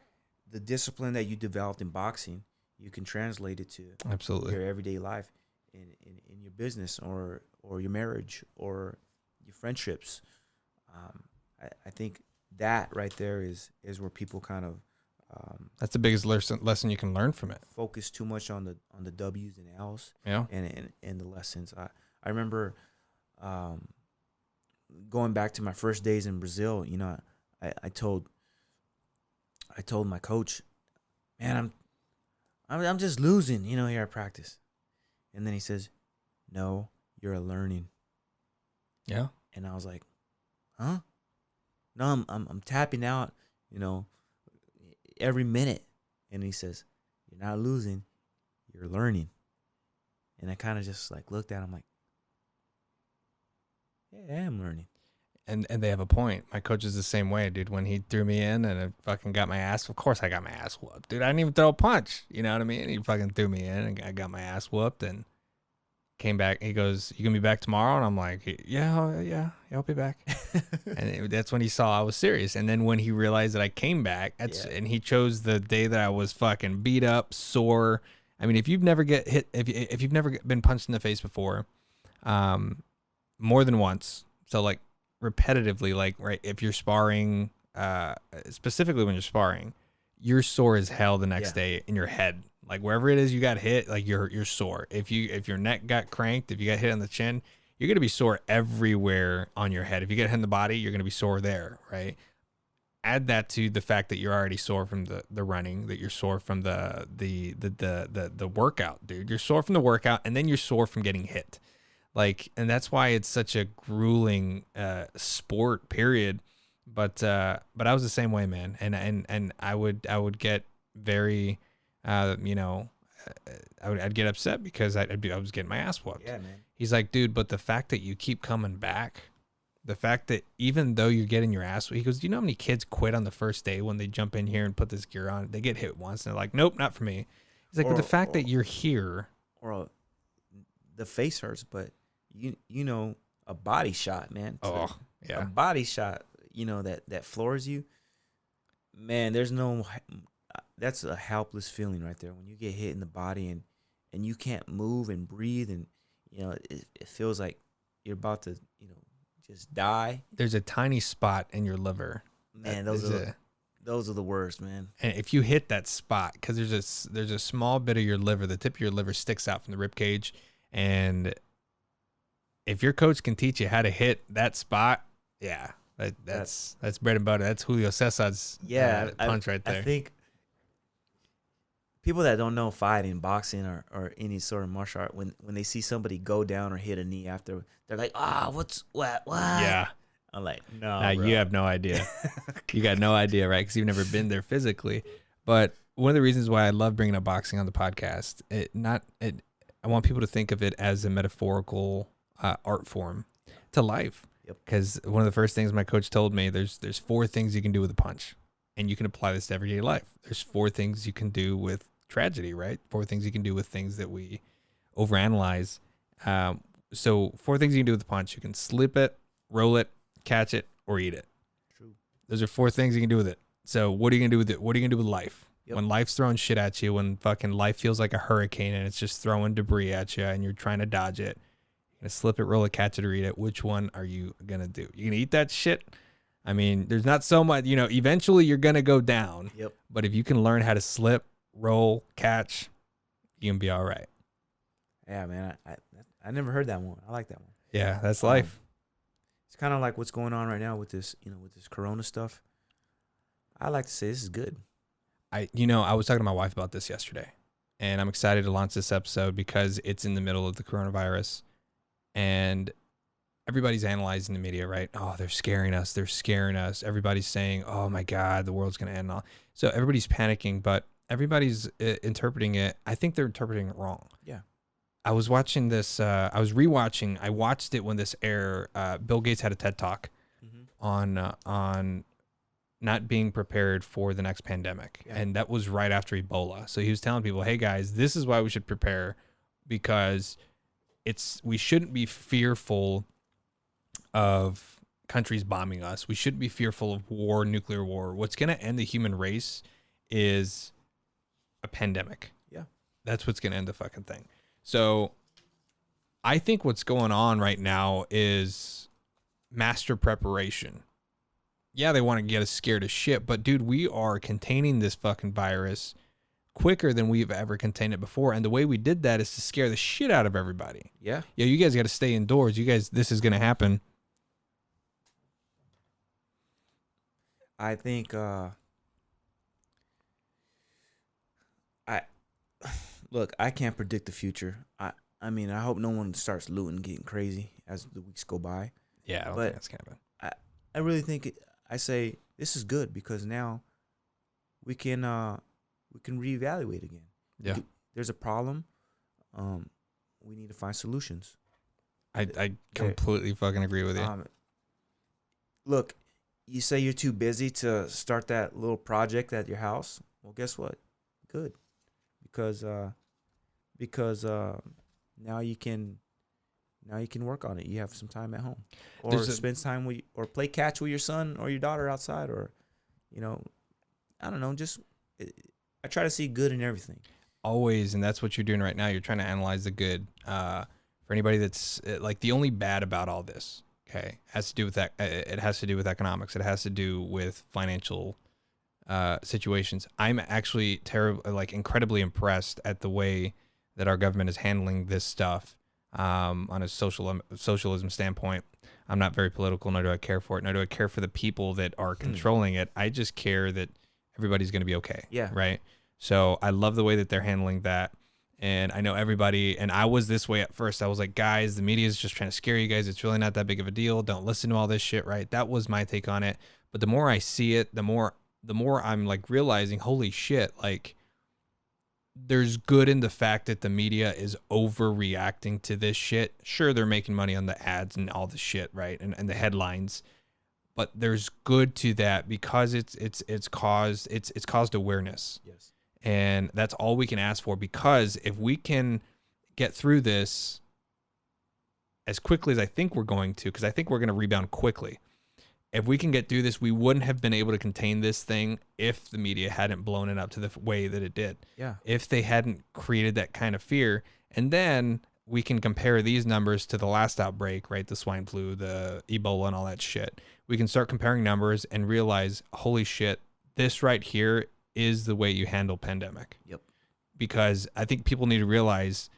the discipline that you developed in boxing, you can translate it to absolutely your everyday life, in your business or your marriage or your friendships. I think that right there is where people kind of that's the biggest lesson you can learn from it. Focus too much on the W's and L's, and the lessons. I remember going back to my first days in Brazil. I told my coach, man, I'm just losing, here at practice. And then he says, no, you're learning. Yeah. And I was like, huh? No, I'm tapping out, every minute. And he says, you're not losing, you're learning. And I kind of just like looked at him like, yeah, I am learning. And they have a point. My coach is the same way, dude. When he threw me in and I fucking got my ass, of course I got my ass whooped, dude. I didn't even throw a punch. You know what I mean? He fucking threw me in and I got my ass whooped and came back. He goes, you gonna be back tomorrow? And I'm like, yeah, I'll be back. And that's when he saw I was serious. And then when he realized that I came back, and he chose the day that I was fucking beat up, sore. I mean, if you've never get hit, if you've never been punched in the face before, more than once, so like repetitively, like, right, if you're sparring, specifically when you're sparring, you're sore as hell the next day in your head. Like wherever it is you got hit, like you're sore. If your neck got cranked, if you got hit on the chin, you're gonna be sore everywhere on your head. If you get hit in the body, you're gonna be sore there, right? Add that to the fact that you're already sore from the running, that you're sore from the workout, dude. You're sore from the workout, and then you're sore from getting hit. Like, and that's why it's such a grueling sport, period. But I was the same way, man. And I would get very I'd get upset because I was getting my ass whooped. Yeah, man. He's like, dude, but the fact that you keep coming back, the fact that even though you're getting your ass, he goes, do you know how many kids quit on the first day when they jump in here and put this gear on? They get hit once and they're like, nope, not for me. He's like, but the fact that you're here, or the face hurts, but a body shot, man. Oh, yeah, a body shot, that floors you. Man, there's no. that's a helpless feeling right there when you get hit in the body and you can't move and breathe, and it feels like you're about to just die. There's a tiny spot in your liver. Man, those are the worst, man. And if you hit that spot, because there's a small bit of your liver, the tip of your liver sticks out from the rib cage, and if your coach can teach you how to hit that spot, yeah, that's bread and butter. That's Julio Cesar's punch right there. I think people that don't know fighting, boxing, or any sort of martial art, when they see somebody go down or hit a knee after, they're like, what? Yeah. I'm like, no, nah, you have no idea. You got no idea, right? Because you've never been there physically. But one of the reasons why I love bringing up boxing on the podcast, I want people to think of it as a metaphorical art form to life. Because one of the first things my coach told me, there's 4 things you can do with a punch, and you can apply this to everyday life. There's 4 things you can do with tragedy, right? 4 things you can do with things that we overanalyze. So 4 things you can do with a punch: you can slip it, roll it, catch it, or eat it. True. Those are 4 things you can do with it. So what are you gonna do with it? What are you gonna do with life? When life's throwing shit at you, when fucking life feels like a hurricane and it's just throwing debris at you and you're trying to dodge it, you're gonna slip it, roll it, catch it, or eat it. Which one are you gonna do? You gonna eat that shit? I mean, there's not so much, eventually you're gonna go down. Yep. But if you can learn how to slip, roll, catch, you can be all right. Yeah, man. I never heard that one. I like that one. Yeah, that's life. It's kind of like what's going on right now with this, with this Corona stuff. I like to say this is good. I was talking to my wife about this yesterday, and I'm excited to launch this episode because it's in the middle of the coronavirus, and everybody's analyzing the media, right? Oh, they're scaring us. They're scaring us. Everybody's saying, oh my God, the world's going to end. So everybody's panicking, but everybody's interpreting it. I think they're interpreting it wrong. Yeah. I was watching this. I was rewatching. I watched it when this aired. Bill Gates had a TED Talk on not being prepared for the next pandemic, and that was right after Ebola. So he was telling people, "Hey guys, this is why we should prepare, because we shouldn't be fearful of countries bombing us. We shouldn't be fearful of war, nuclear war. What's going to end the human race is a pandemic. Yeah, that's what's going to end the fucking thing." So I think what's going on right now is master preparation. Yeah, they want to get us scared as shit, but dude, we are containing this fucking virus quicker than we've ever contained it before. And the way we did that is to scare the shit out of everybody. Yeah. Yeah, you guys got to stay indoors. You guys, this is going to happen. I think, look, I can't predict the future. I mean, I hope no one starts looting, getting crazy as the weeks go by. Yeah, I don't think that's going to happen. I really think I say this is good because now we can reevaluate again. Yeah. There's a problem. We need to find solutions. I completely fucking agree with you. Look, you say you're too busy to start that little project at your house. Well, guess what? Good. Because now you can work on it. You have some time at home, or spend time or play catch with your son or your daughter outside, or I don't know. Just I try to see good in everything. Always, and that's what you're doing right now. You're trying to analyze the good. For anybody that's like the only bad about all this, okay, has to do with that. It has to do with economics. It has to do with financial situations. I'm actually incredibly impressed at the way that our government is handling this stuff on a socialism standpoint. I'm not very political, nor do I care for it, nor do I care for the people that are controlling it. I just care that everybody's going to be okay. Yeah. Right. So I love the way that they're handling that. And I know everybody, and I was this way at first. I was like, guys, the media is just trying to scare you guys. It's really not that big of a deal. Don't listen to all this shit, right? That was my take on it. But the more I see it, the more I'm like realizing, holy shit, like there's good in the fact that the media is overreacting to this shit. Sure, they're making money on the ads and all the shit, right? And the headlines. But there's good to that because it's caused awareness. Yes. And that's all we can ask for, because if we can get through this as quickly as I think we're going to, because I think we're going to rebound quickly. if we can get through this, we wouldn't have been able to contain this thing if the media hadn't blown it up to the way that it did. Yeah. If they hadn't created that kind of fear. And then we can compare these numbers to the last outbreak, right? The swine flu, the Ebola, and all that shit. We can start comparing numbers and realize, holy shit, this right here is the way you handle pandemic. Yep. Because I think people need to realize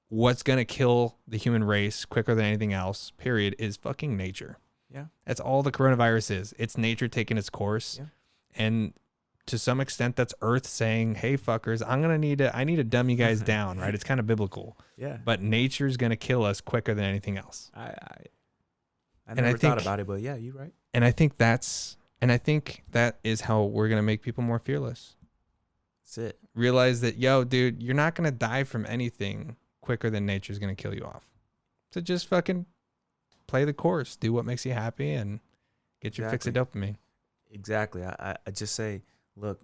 what's going to kill the human race quicker than anything else, period, is fucking nature. Yeah. That's all the coronavirus is. It's nature taking its course. Yeah. And to some extent, that's Earth saying, hey, fuckers, I need to dumb you guys down, right? It's kind of biblical. Yeah. But nature's going to kill us quicker than anything else. I And never I thought think- about it, but yeah, you're right. And I think that is how we're going to make people more fearless. That's it. Realize that, yo, dude, you're not going to die from anything quicker than nature's going to kill you off. So just fucking play the course, do what makes you happy, and get your fix of dopamine. Exactly. I just say, look,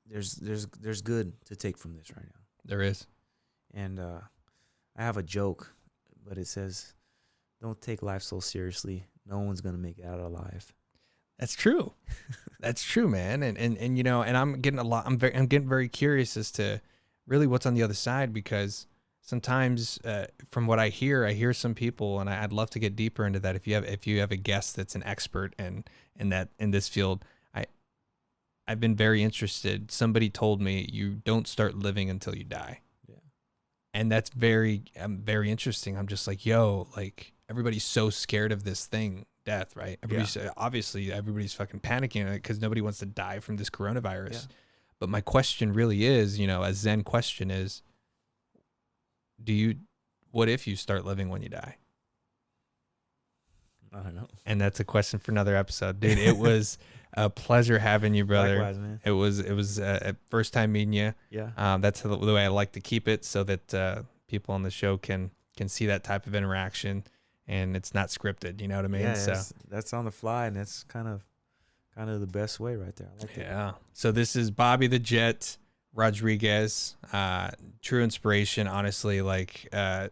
there's good to take from this right now. There is. And I have a joke, but it says, don't take life so seriously. No one's going to make it out alive. That's true. That's true, man. And you know, and I'm getting very curious as to really what's on the other side, because sometimes from what I hear some people, and I'd love to get deeper into that. If you have a guest that's an expert in this field, I've been very interested. Somebody told me you don't start living until you die. Yeah. And that's very interesting. I'm just like, yo, like everybody's so scared of this thing, death, right? Obviously everybody's fucking panicking because nobody wants to die from this coronavirus. Yeah. But my question really is, you know, a Zen question is, what if you start living when you die? I don't know. And that's a question for another episode, dude. It was a pleasure having you, brother. Likewise, man. It was a first time meeting you. Yeah. That's the way I like to keep it, so that people on the show can see that type of interaction, and it's not scripted. You know what I mean? Yeah, So that's on the fly, and that's kind of the best way right there. I like yeah. So this is Bobby the Jet Rodriguez. True inspiration, honestly. Like a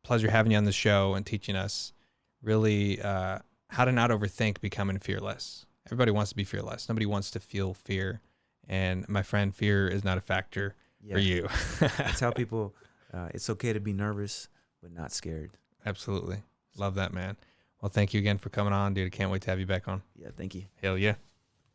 pleasure having you on the show and teaching us really how to not overthink becoming fearless. Everybody wants to be fearless. Nobody wants to feel fear. And my friend, fear is not a factor for you. I tell people it's okay to be nervous, but not scared. Absolutely. Love that, man. Well, thank you again for coming on, dude. I can't wait to have you back on. Yeah, thank you. Hell yeah.